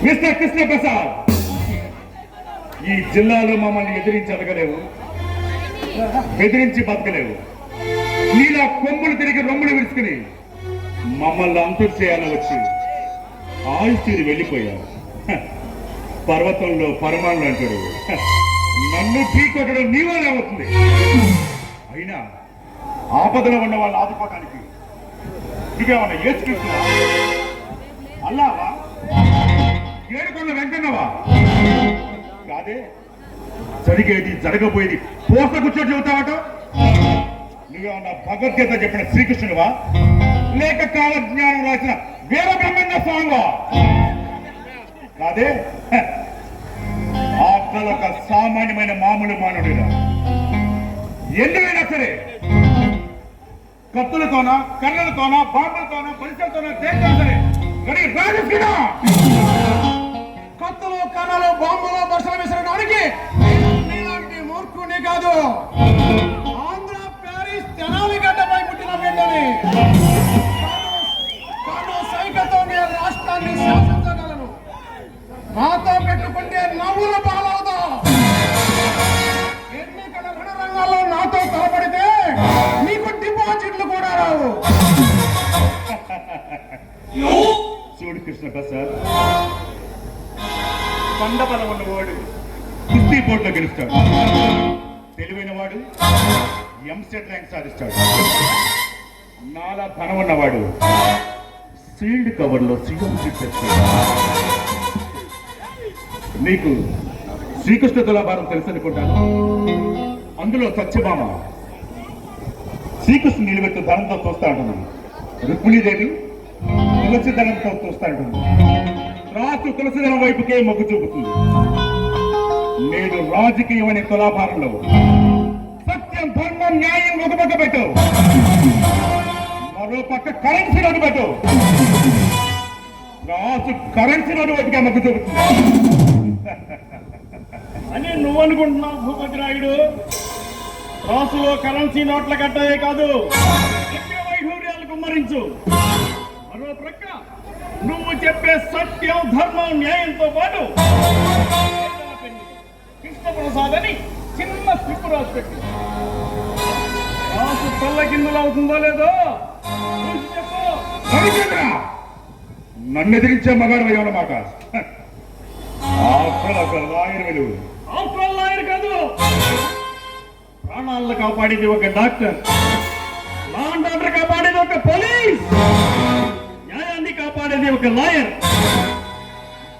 మిస్టర్ కృష్ణప్రసాద్, ఈ జిల్లాలో మమ్మల్ని ఎదిరించి అడగలేవు, బెదిరించి బతకలేవు. నీలా కొమ్ములు తిరిగి రొమ్ములు విరుచుకుని మమ్మల్ని అంతులు చేయాలని వచ్చి ఆయుష్ని వెళ్ళిపోయావు. పర్వతంలో పరమాణులు అంటాడు. నన్ను ఢీకొట్టడం నీ వల్ల అవుతుంది. అయినా ఆపదలో ఉన్న వాళ్ళు ఆదుకోవడానికి ఇదేమన్నా ఏచుకుంటున్నా? అల్లావా? ఏడుకొండ వెంకన్నవా? కాదే, జరిగేది జరగబోయేది పోస్త కూర్చొని చెబుతావట. నువ్వేమన్నా భగవద్గీత చెప్పిన శ్రీకృష్ణుడువా, లేక కాలజ్ఞానం రాసిన వీరబ్రహ్మణ్య స్వామివా? కాదే, ఆ కలొక సామాన్యమైన మామూలు మానవుడిరా. ఎందుకైనా సరే కత్తులతోనా, కర్రలతోనా, బాంబులతోనా, పరిసలతోనా, దేనితోనా సరే కానీ రాజకీయ కత్తులు, కర్రలు, బాంబులు, బస్సులు విసరడానికి నీలాంటి మూర్ఖుని కాదు, ఆంధ్ర ప్యారిస్ తెనాలి గడ్డపై పుట్టిన బిడ్డని. కాను సైకతో నేను రాష్ట్రాన్ని శాసించగలను. నాతో పెట్టుకుంటే నవ్వుల పాలవుతావు. ఎన్నికల రణరంగాల్లో నాతో తలపడితే నీకు డిపాజిట్లు కూడా రావు. చూడు కృష్ణ ప్రసాద్, కండబలం ఉన్నవాడు కుస్తీ పోటీలో గెలుస్తాడు. తెలివైన వాడు ఎంసెట్ ర్యాంక్ సాధిస్తాడు. నాలా ధనం ఉన్నవాడు సీల్డ్ కవర్లో సీఎం సీట్ తెస్తాడు. నీకు శ్రీకృష్ణ తులాభారం తెలుసు అనుకుంటాను. అందులో సత్యభామ శ్రీకృష్ణ నిలువెత్తు ధనంతో చూస్తా ఉంటుంది. రుక్మిణీదేవి తులసి ధనంతో చూస్తా ఉంటుంది. రాసు తులసి ధనం వైపుకే మొగ్గు చూపుతుంది. నేడు రాజకీయం అనే తులాభారంలో సత్యం, ధర్మం, న్యాయం ఒక పక్క పెట్టు, మరో పక్క కరెన్సీ నోటు పెట్టు. రాసు కరెన్సీ నోటు వైపుకే మొగ్గు చూపుతుంది అని నువ్వు అనుకుంటున్నావు భూపతి నాయుడు. రాసులో కరెన్సీ నోట్ల కట్టయే కాదు, వైఢూర్యాలు కుమ్మరించు. మరో ప్రక్క నువ్వు చెప్పే సత్యం, ధర్మం, న్యాయంతో పాటు కృష్ణప్రసాద్ అని చిన్న స్లిప్ రాసి పెట్టి రాసు తల్ల కిందలు అవుతుందో లేదో చూసి చెప్పు. రవిచంద్ర, నన్ను ఎదిరించే మగాడు అన్నమాట. లాయర్ విలువ ఆఫ్టర్ లాయర్ కాదు, ప్రాణాలను కాపాడేది ఒక డాక్టర్, లా అండ్ ఆర్డర్ కాపాడేది ఒక పోలీస్, న్యాయాన్ని కాపాడేది ఒక లాయర్.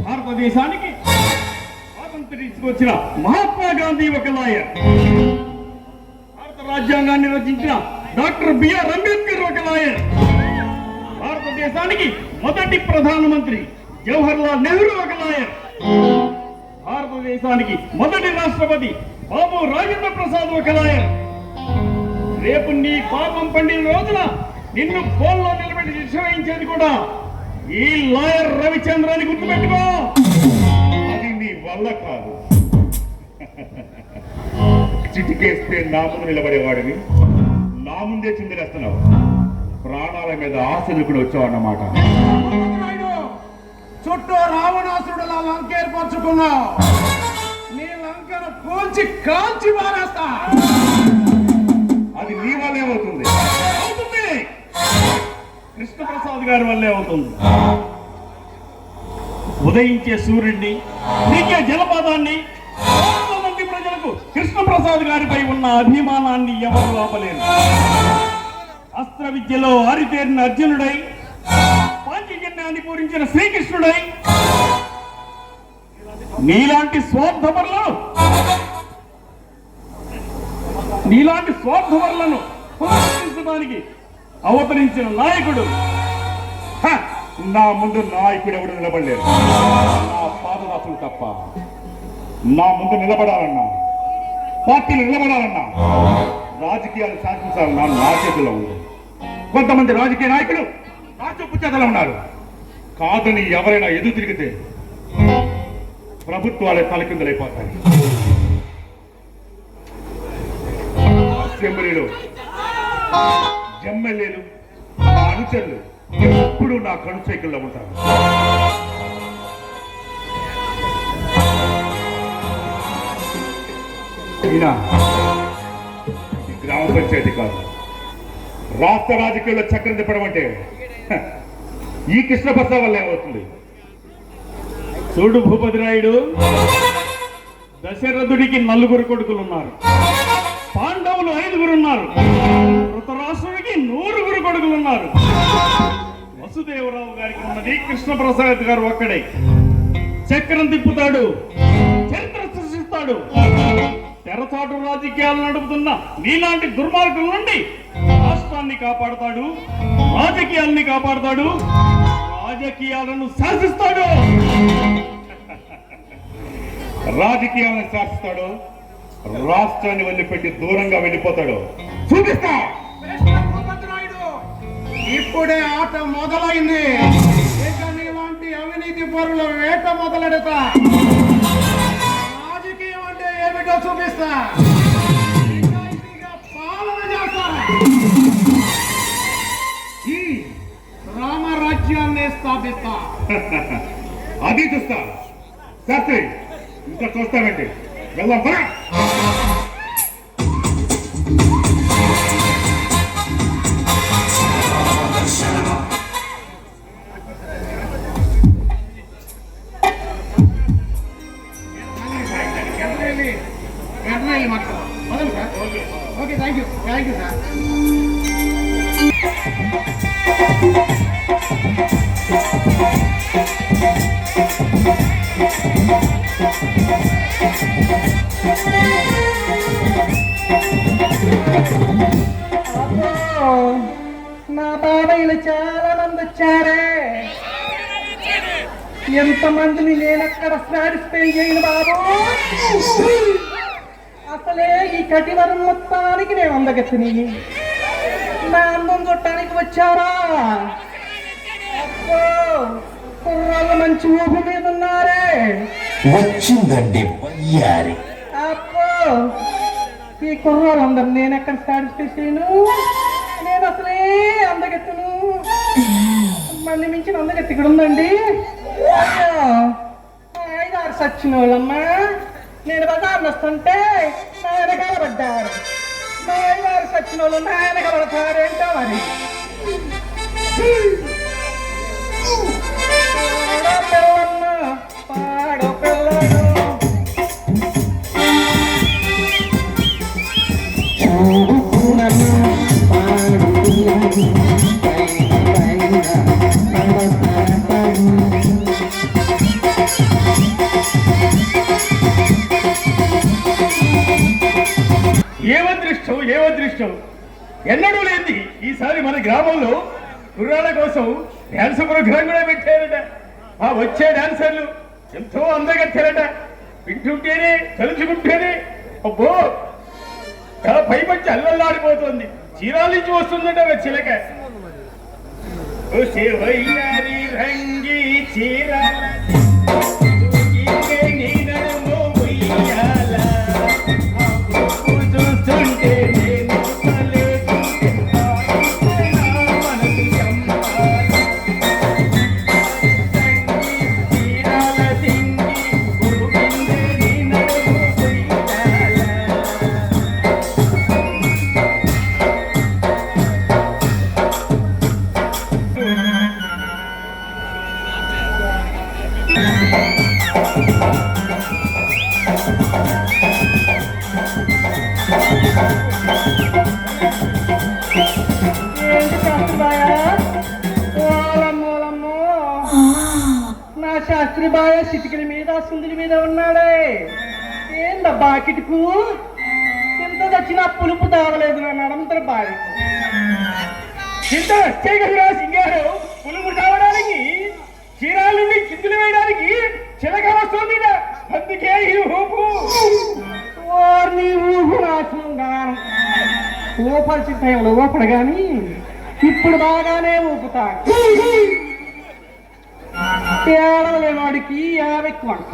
భారతదేశానికి స్వాతంత్రం తీసుకొచ్చిన మహాత్మా గాంధీ ఒక లాయర్, భారత రాజ్యాంగాన్ని రచించిన డాక్టర్ బిఆర్ అంబేద్కర్ ఒక లాయర్, భారతదేశానికి మొదటి ప్రధానమంత్రి జవహర్ లాల్ నెహ్రూ ఒక లాయర్, భారతదేశానికి మొదటి రాష్ట్రపతి బాబు రాజేంద్ర ప్రసాద్ ఒక లాయర్. రేపు నీ పాపం పండిన రోజున నిన్ను ఫోన్లో నిలబెట్టి శిక్ష వేయించేది కూడా ఈ లాయర్ రవిచంద్రాన్ని గుర్తుపెట్టుకో. అది నీ వల్ల కాదు. చిటికేస్తే నా ముందు నిలబడేవాడిని నా ముందే చిందిరేస్తున్నావు. ప్రాణాల మీద ఆశలు కూడా వచ్చావు అన్నమాట. చుట్టూ రావణాసురుడులా లంక ఏర్పరచుకున్నావు. నీ లంకను కూల్చి కాల్చి మారేస్తా. అది నీ వల్లే అవుతుంది. అవుతుంది, కృష్ణప్రసాద్ గారి వల్లే అవుతుంది. ఉదయించే సూర్యుడిని, నీకే జలపాతాన్ని, కోట్ల మంది ప్రజలకు కృష్ణప్రసాద్ గారిపై ఉన్న అభిమానాన్ని ఎవరు ఆపలేరు. అస్త్ర విద్యలో ఆరితేరిన అర్జునుడై, పాంచజన్యాన్ని పూరించిన శ్రీకృష్ణుడై, నీలాంటి స్వార్థపరులు నీలాంటి స్వార్థవర్లను పునరుద్ధరించడానికి అవతరించిన నాయకుడు. హ! నా ముందు నాయకుడు ఎవడు నిలబడలేరు, నా పాదదాసులు తప్ప. నా ముందు నిలబడాలన్నా, పార్టీలు నిలబడాలన్నా, రాజకీయాలు శాసించాలన్నా నా చేతిలో ఉంది. కొంతమంది రాజకీయ నాయకులు నా చెప్పు చేతలో ఉన్నారు. కాదని ఎవరైనా ఎదురు తిరిగితే ప్రభుత్వాలే తలకిందులైపోతాయి. అసెంబ్లీలో ఎమ్మెల్యేలు, నా అనుచరులు ఎప్పుడు నా కనుసైకిల్లో ఉంటారు. ఈయన గ్రామ పంచాయతీ కాదు, రాష్ట్ర రాజకీయాల్లో చక్రం తిప్పడం అంటే ఈ కృష్ణప్రసాద్ వల్ల ఏమవుతుంది? చూడు భూపతిరాయుడు, దశరథుడికి 4 కొడుకులున్నారు, పాండవులు 5 ఉన్నారు, ధృతరాష్ట్రుడికి 100 కొడుకులున్నారు. వసుదేవరావు గారికి ఉన్నది కృష్ణప్రసాద్ గారు ఒక్కడే. చక్రం తిప్పుతాడు, చరిత్ర సృష్టిస్తాడు. తెరచాటు రాజకీయాలు నడుపుతున్న నీలాంటి దుర్మార్గుల నుండి రాష్ట్రాన్ని కాపాడుతాడు, రాజకీయాల్ని కాపాడుతాడు, రాజకీయాలను శాసిస్తాడు. రాజకీయాలను శాసిస్తాడు, రాష్ట్రాన్ని వదిలిపెట్టి దూరంగా వెళ్ళిపోతాడు. చూపిస్తా. ఇప్పుడే ఆట మొదలైంది. ఇక నీలాంటి అవినీతి పరుల వేట మొదలెడతా. రాజకీయం అంటే ఏమిటో చూపిస్తా. నిజాయితీగా పాలన చేస్తా. ఈ రామరాజ్యాన్ని స్థాపిస్తా. అది చూస్తా. శాస్త్రి, ఇంకా చూస్తానంటే వెళ్దాం పరా. Okay, thank you sir. నా బాబాయిలు చాలా మంది వచ్చారే. ఎంతమందిని నేను అక్కడ సాటిస్ఫై చేయను బాబు. అసలే ఈ కటివరం మొత్తానికి నేను అందగతిని. నా అందం చుట్టానికి వచ్చారా? అబ్బో, కుర్రాళ్ళు మంచి ఊపు మీద ఉన్నారే. వచ్చిందండి పయ్యారి. అబ్బో, ఈ కుర్రాళ్ళందరూ నేను ఎక్కడ సాటిస్ఫై చేయను. నేను అసలే అందగెత్తును. మళ్ళీ మించిన అందగెత్తి ఇక్కడ ఉందండి. 5-6 సచ్చిన వాళ్ళమ్మా. నేను బజార్ని వస్తుంటే నా వెనకాల పడ్డారు. నా 5-6 సచ్చిన వాళ్ళు నా వెనక పడతారేంటో మరి. పిల్లమ్మ పాడు పిల్లడు. ఏమదృష్టం ఎన్నడూ లేని ఈసారి మన గ్రామంలో కుర్రాళ్ళ కోసం డ్యాన్స్ ప్రోగ్రాం కూడా పెట్టారట. ఆ వచ్చే డాన్సర్లు ఎంతో అందగట్టారట. వింటుంటేనే తలుచుకుంటేనే అబ్బో చాలా పైపంచి అల్లల్లాడిపోతుంది. చీరాల నుంచి వస్తుందట చిలక. రంగి చీరాల నా శాస్త్రి బాయ చిటికల మీద సుందరి మీద ఉన్నాడే. ఏందబ్బా కిటుకు ఇంత వచ్చినా పులుపు తాగలేదు నా నడంతర బావి చింత వచ్చే కదరా సింగారు పులుపు కావడానికి చీరాల నుండి చింతలు వేయడానికి చిలక వస్తుంది అందుకే ఈ ఊపు వారిని ఊహు నాశనం గానం ఊపాల్సిన టైంలో ఊపడు కానీ ఇప్పుడు బాగానే ఊపుతా తేడలేవాడికి 50 వంట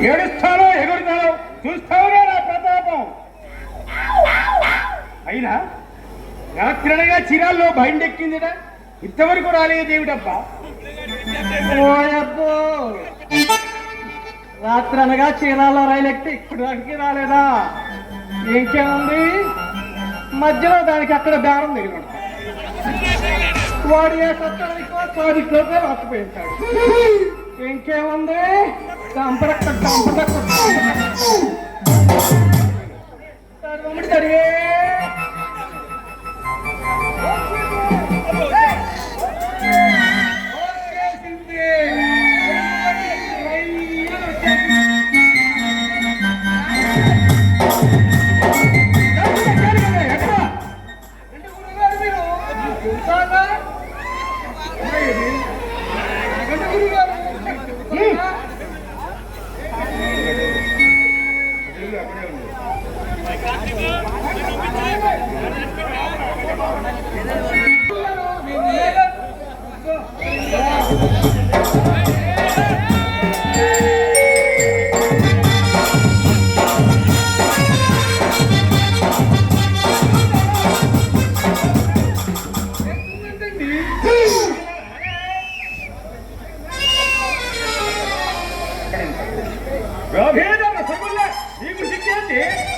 ఏడుస్తానో ఎగురుతానో చూస్తావురా నా ప్రతాపం అయినా రాత్రనగా చీరాల్లో బయటెక్కిందిట ఇంతవరకు రాలేదేమిటబ్బా ఓయబ్బో రాత్రి అనగా చీరాల్లో రైలు ఎక్కితే ఇప్పుడు దానికి రాలేదా ఇంకేముంది మధ్యలో దానికి అక్కడ బేరం దిగి ఉంటాడు వాడు ఏ సత్తానికో చారిట్లోకే రాకపోయింటాడు ఇంకేముంది కంపడక్క సరిగే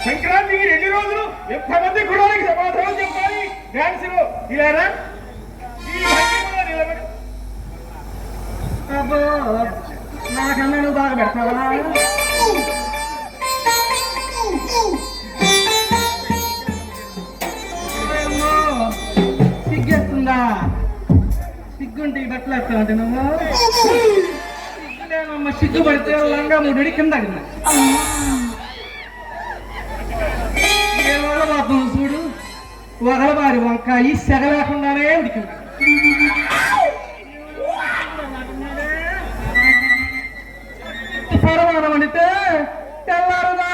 సంక్రాంతికి 2 రోజులు ఎంతమంది కులానికి సమాధానం చెప్పాలి డాన్సులు ఇలారా ఈ భంగిమలో నిలబడి అబ్బో నాకన్నా నువ్వు బాగా పెడతావా సిగ్గేస్తుందా సిగ్గుంటే ఈ బట్టలు వేస్తావంటే నువ్వు సిగ్గులేనమ్మ సిగ్గుపడితే లంగా 3 అడి కింద చూడు వగలబారి వంకాయి సెగ లేకుండానే ఉడికింది పరమాణం వండితే తెల్లారుగా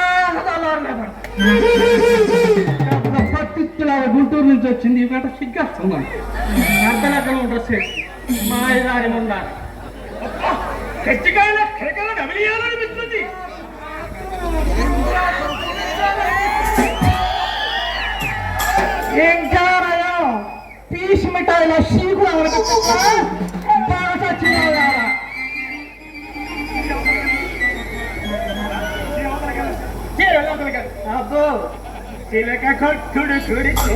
పట్టిస్తులాగా గుంటూరు నుంచి వచ్చింది ఈ గంట సిగ్గేస్తున్నాం అర్థలెక్కలు డ్రెస్ వేసి మా దారి ఉండాలి కచ్చికాయల కరకల నమిలియాలనిపిస్తుంది ఇంకా పీసు మిఠాయిలో సీకు బాగా చచ్చిన అబ్బో చిలక కొట్టుడు కుడితే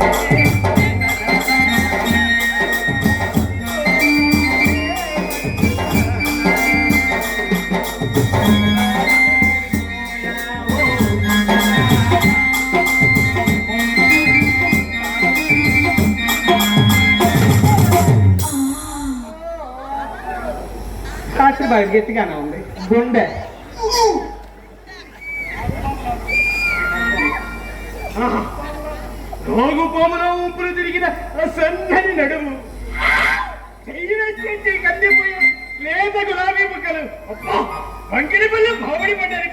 కాసి బయట గట్టిగానే ఉంది గుండె రోగు పోములో ఊపులు తిరిగిన సన్నని నడుము చెయ్యి కందిపోయి లేత గులాబీ ముక్కలు వంకిడి పళ్ళు బావడి పడ్డారు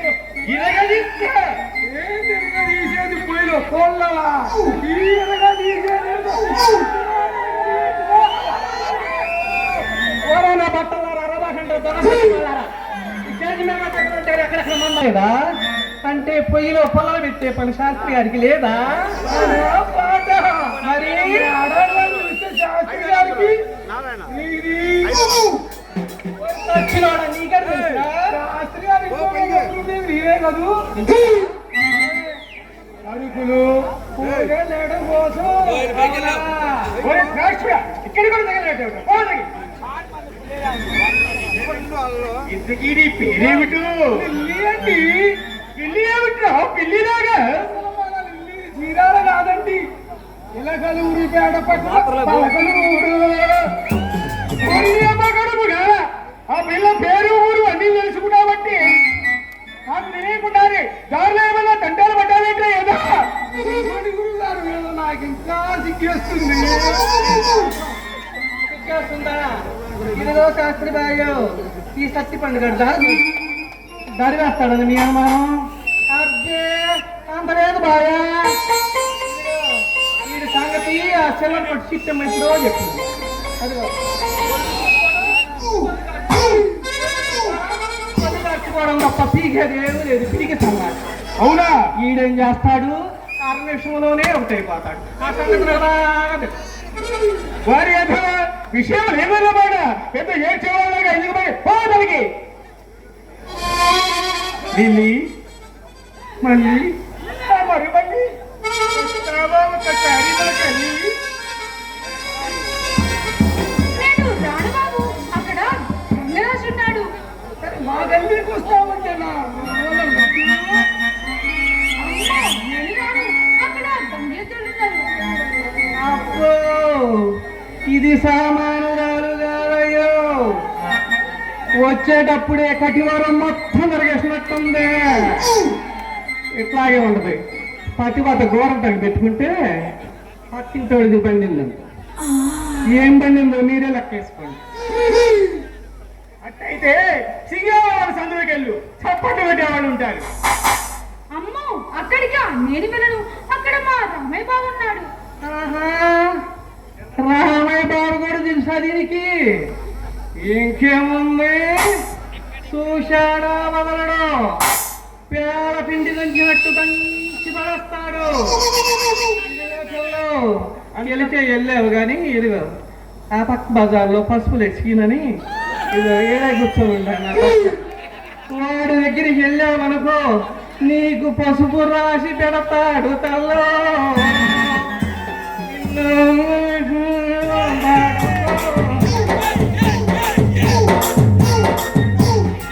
తీసేది పొయ్యిలో కోళ్ళలా కరోనా బట్టలారా అరవకంటే ఎక్కడెక్కడ మందా అంటే పొయ్యిలో పొలాలు పెట్టే పని శాస్త్రి గారికి లేదా మరి శాస్త్రి గారికి వచ్చినాడా నీకే శాస్త్రి గారికి నీవే కదూ అరుకులు లేడం కోసం ఇక్కడ కూడా తగలట్టు ఇంతకీ నీ పేరేమిటో ఏంటి పిల్లి ఏమిట్రా పిల్లిలాగా చీరాల కాదండి ఇలకలు ఊరిపేట గడుపుగా ఆ పిల్ల పేరు ఊరు అన్ని తెలుసుకున్నావంటే నాకు తెలియకుండానే దారిలో ఏమైనా ఎక్కేస్తుంది. ఎక్కేస్తుందా? ఇదిగో శాస్త్రి బాయ్, ఈ సత్తి పండుగ దారి వేస్తాడని మీ అనుమానం? అబ్బే అంత లేదు బాయా. వీడి సంగతి ఆ సెలవు కొట్టి చిట్టమ్మ ఇప్పుడో చెప్తుంది. అదిగో కట్టుకోవడం తప్ప పీకేది ఏమీ లేదు. పీకే సన్నాడు. అవునా? ఈడేం చేస్తాడు? 6 నిమిషంలోనే ఒకటైపోతాడు. ఆ సంగతి వారి విషయం ఏమైనా మాట పెద్ద ఏడ్చేవాళ్ళగా ఎందుకు మరి పోదానికి లిల్లీ మళ్ళీ మరి మళ్ళీ నేను రాను బాబు, అక్కడ రంగరాజు ఉన్నాడు. మా గల్లీకి వస్తామంటే నా నేను రాను, అక్కడ గంగేశ్వరుడు ఉన్నారు. అబ్బో ఇది సామానురాలు కాదయ్యో. వచ్చేటప్పుడే కటివారం మొత్తం తిరగేసినట్టుంది. ఇట్లాగే ఉంటుంది. పతివాత ఘోరం తగ్గి పెట్టుకుంటే పక్కింటోడిది పండిందంట. ఏం పండిందో మీరే లెక్కేసుకోండి. అట్టయితే సింగేవాళ్ళ సందులోకి వెళ్ళు, చప్పట్లు పెట్టేవాళ్ళు ఉంటారు. అమ్మో అక్కడికా? నేను వెళ్ళను, అక్కడ మా రామయ్య బాబు ఉన్నాడు. రామయ్య బాబు కూడా తెలుసా దీనికి? ఇంకేముంది, చూశాడా వదలడు. పేడ పిండి దంచినట్టు దంచి పడేస్తాడు. వెళితే వెళ్ళావు కానీ ఇదిగో ఆ పక్క బజార్లో పసుపులు ఎసిగినని ఇదిగో ఏడే కూర్చొని ఉంటాను. వాడి దగ్గరికి వెళ్ళావనుకో నీకు పసుపు రాసి పెడతాడు తల్లో.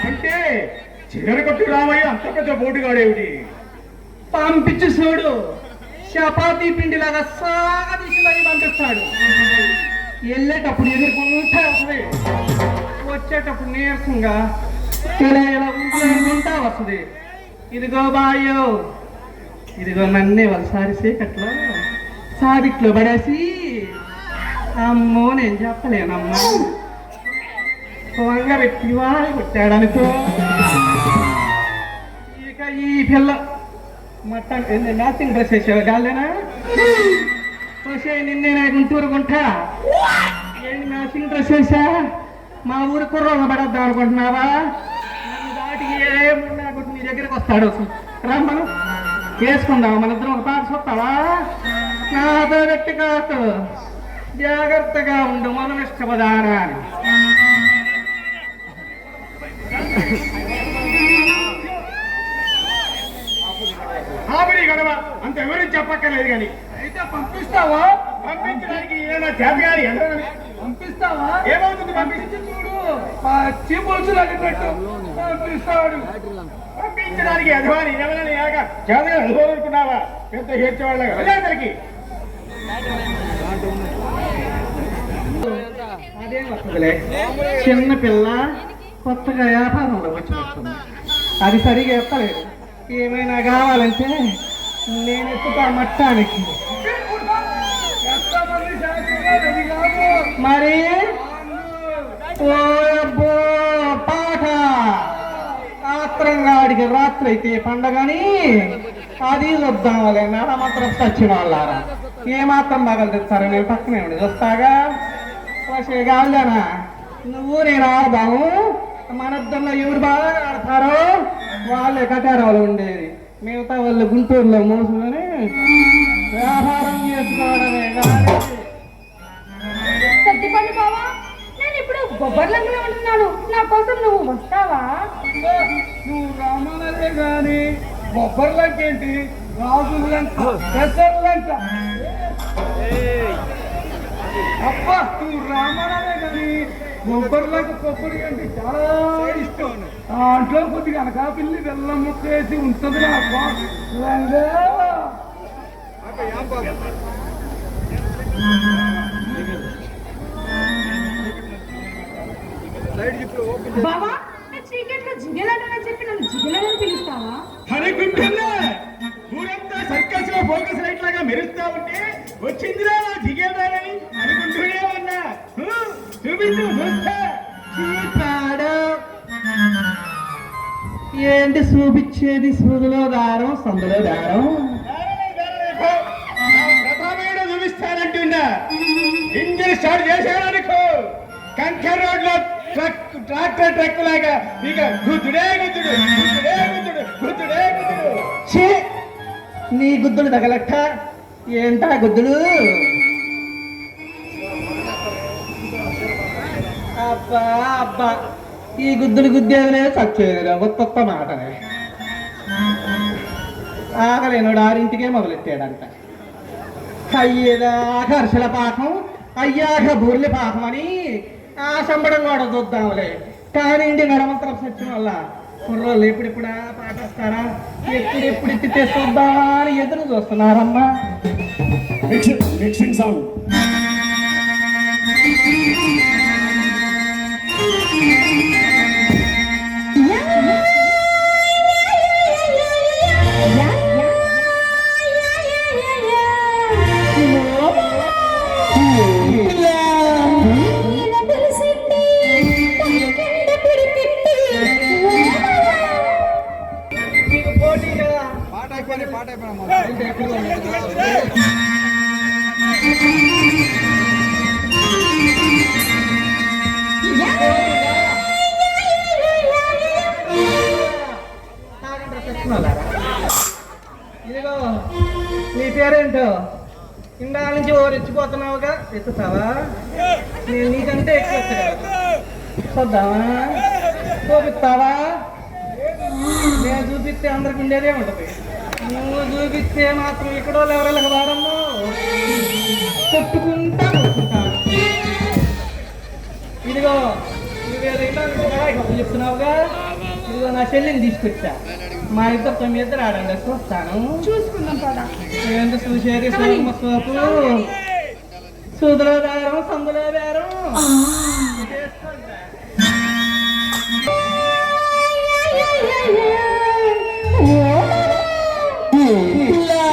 అంటే చీర కొట్టి రామయ్య అంత పెద్ద బోటుగాడేమిటి? పంపించి చూడు, చపాతీ పిండిలాగా సాగదీసి మరీ పంపిస్తాడు. వెళ్ళేటప్పుడు ఎదుర్కొంటా వస్తుంది, వచ్చేటప్పుడు నీరసంగా ఇలా ఇలా ఉంటా వస్తుంది. ఇదిగో బాయ్యో, ఇదిగో నన్నే వాళ్ళసారి చీకట్లో సాదిట్లో పడేసి అమ్మో నేను చెప్పలేనమ్మా వంగ పెట్టి వాయి కొట్టాడనుకో. ఇక ఈ పిల్ల మొత్తం మ్యాచింగ్ డ్రెస్ వేసావు గాలేనా? వచ్చే నిన్నే గుంటూరు గుంటా ఏంటి మ్యాచింగ్ డ్రెస్ వేసా? మా ఊరు కుర్రోగా పడద్దాం అనుకుంటున్నావా? నన్ను దాటికి ఏమన్నా నీ దగ్గరకు వస్తాడు. రమ్మను వేసుకుందాం, మన ఇద్దరం ఒక పాట చూస్తావా? నాతో పెట్టి కాదు, జాగ్రత్తగా ఉండు, మనం ఇష్టపదారా అని. ఆవిడి గడవ అంత ఎవరికి చెప్పక్కర్లేదు కానీ అయితే పంపిస్తావా? పంపించడానికి ఏదైనా చేత కానీ పంపిస్తావా? ఏమవుతుంది పంపించి చూడు, పచ్చి పులుసులు అడిగినట్టు పంపిస్తాడు. పంపించడానికి అధివారి ఎవరైనా చేతగా అనుకోవాలనుకున్నావా? పెద్ద హేర్చేవాళ్ళగా వెళ్ళేసరికి అదేం వస్తుందిలే. చిన్న పిల్ల కొత్తగా వ్యాపారంలో వచ్చినట్టుంది. అది సరిగా ఎత్తలేదు. ఏమైనా కావాలంటే నేను ఎత్తుతా మట్టానికి. మరి ఓ పాట ఆత్రంగాడికి రాత్రి అయితే పండగని అది వద్దాంలే. నా మాత్రం సచ్చిన వాళ్ళారా ఏమాత్రం బాగా తెచ్చారు. నేను పక్కనే ఉండి వస్తాగా. గాలినా నువ్వు నేను ఆడదాము. మన ఇద్దరిలో ఎవరు బాగా ఆడతారో వాళ్ళే కటారాలు ఉండేది. మిగతా వాళ్ళు గుంటూరులో మోసుకొని వ్యాపారం చేసుకోవడమే. సత్తిపండు బావా, నేను ఇప్పుడు బొబ్బర్లంకలో ఉంటున్నాను. నా కోసం నువ్వు వస్తావా? నువ్వు రామాలే గాని బొబ్బర్లంకేంటి, రాజులంక పెసర్లంక. అబ్బా నువ్వు రామాలే గాని బొబ్బర్లంక కొబ్బరి అంటే చాలా ఇష్టం. దాంట్లో కొద్దిగా అనకాపిల్లి బెల్లం ముక్కేసి ఉంటుంది. అబ్బా బావా, చీకట్లో జిగేలంటని చెప్పి నన్ను జిగేలని పిలుస్తావా? ఊరంతా సర్కస్ లో ఫోకస్ లైట్ లాగా మెరుస్తా ఉంటే వచ్చిందిరా నా జిగేదారని అనుకుంటూనే ఉన్నా. చూపించు చూస్తా. ఏంటి చూపించేది? సూదులో దారం, సందులో దారం. ప్రథమేడు చూపిస్తానంటున్నా. ఇంజిన్ స్టార్ట్ చేశాడనుకో కంకర్ రోడ్ లో ట్రాక్టర్ లాగా ఇక గుద్దుడే గుద్దుడు గుద్దుడే గుద్దుడు గుద్దుడే గుద్దుడు. ఛీ! నీ గుద్దులు తగలట్ట. ఏంటా గుద్దులు? అబ్బా అబ్బా, ఈ గుద్దులు గుద్దేదిలే చచ్చేదిలే, కొత్త మాటనే. ఆకలేనోడు 6ంటికే మొదలెట్టాడంట. అయ్యేదాకా అరిసెల పాకం, అయ్యాక బూర్లి పాకం అని ఆ సంబడం కూడా చూద్దాంలే. కానీ ఇంటి నడమంతరం సచ్చిన వల్ల కుర్రోళ్ళు ఎప్పుడిప్పుడా పాటిస్తారా, ఎప్పుడు ఇట్టితే చూద్దామా అని ఎదురు చూస్తున్నారమ్మా. Mixing sound. ఇదిగో నీ పేరేంటో? ఇందా నుంచి ఓ రెచ్చిపోతున్నావుగా, ఎత్తుతావా? నేను నీకంటే ఎక్కువ చూద్దామా? చూపిస్తావా? నేను చూపిస్తే అందరికి ఉండేదే ఉంటుంది. నువ్వు చూపిస్తే మాత్రం ఇక్కడో ఎవరెళ్ళకి వాడమ్మో కొట్టుకుంటా కొట్టుకుంటాను. ఇదిగో నువ్వేదైనా చెప్తున్నావుగా, ఇదిగో నా చెల్లిని తీసుకొచ్చా. మా ఇద్దరు మీ ఇద్దరు ఆడండి, చూస్తాను. చూసుకుందాం పద. ఏంటి చూసేది? సోమ సోపు, సూదులో బేరం, సందులో బేరం. ఇలా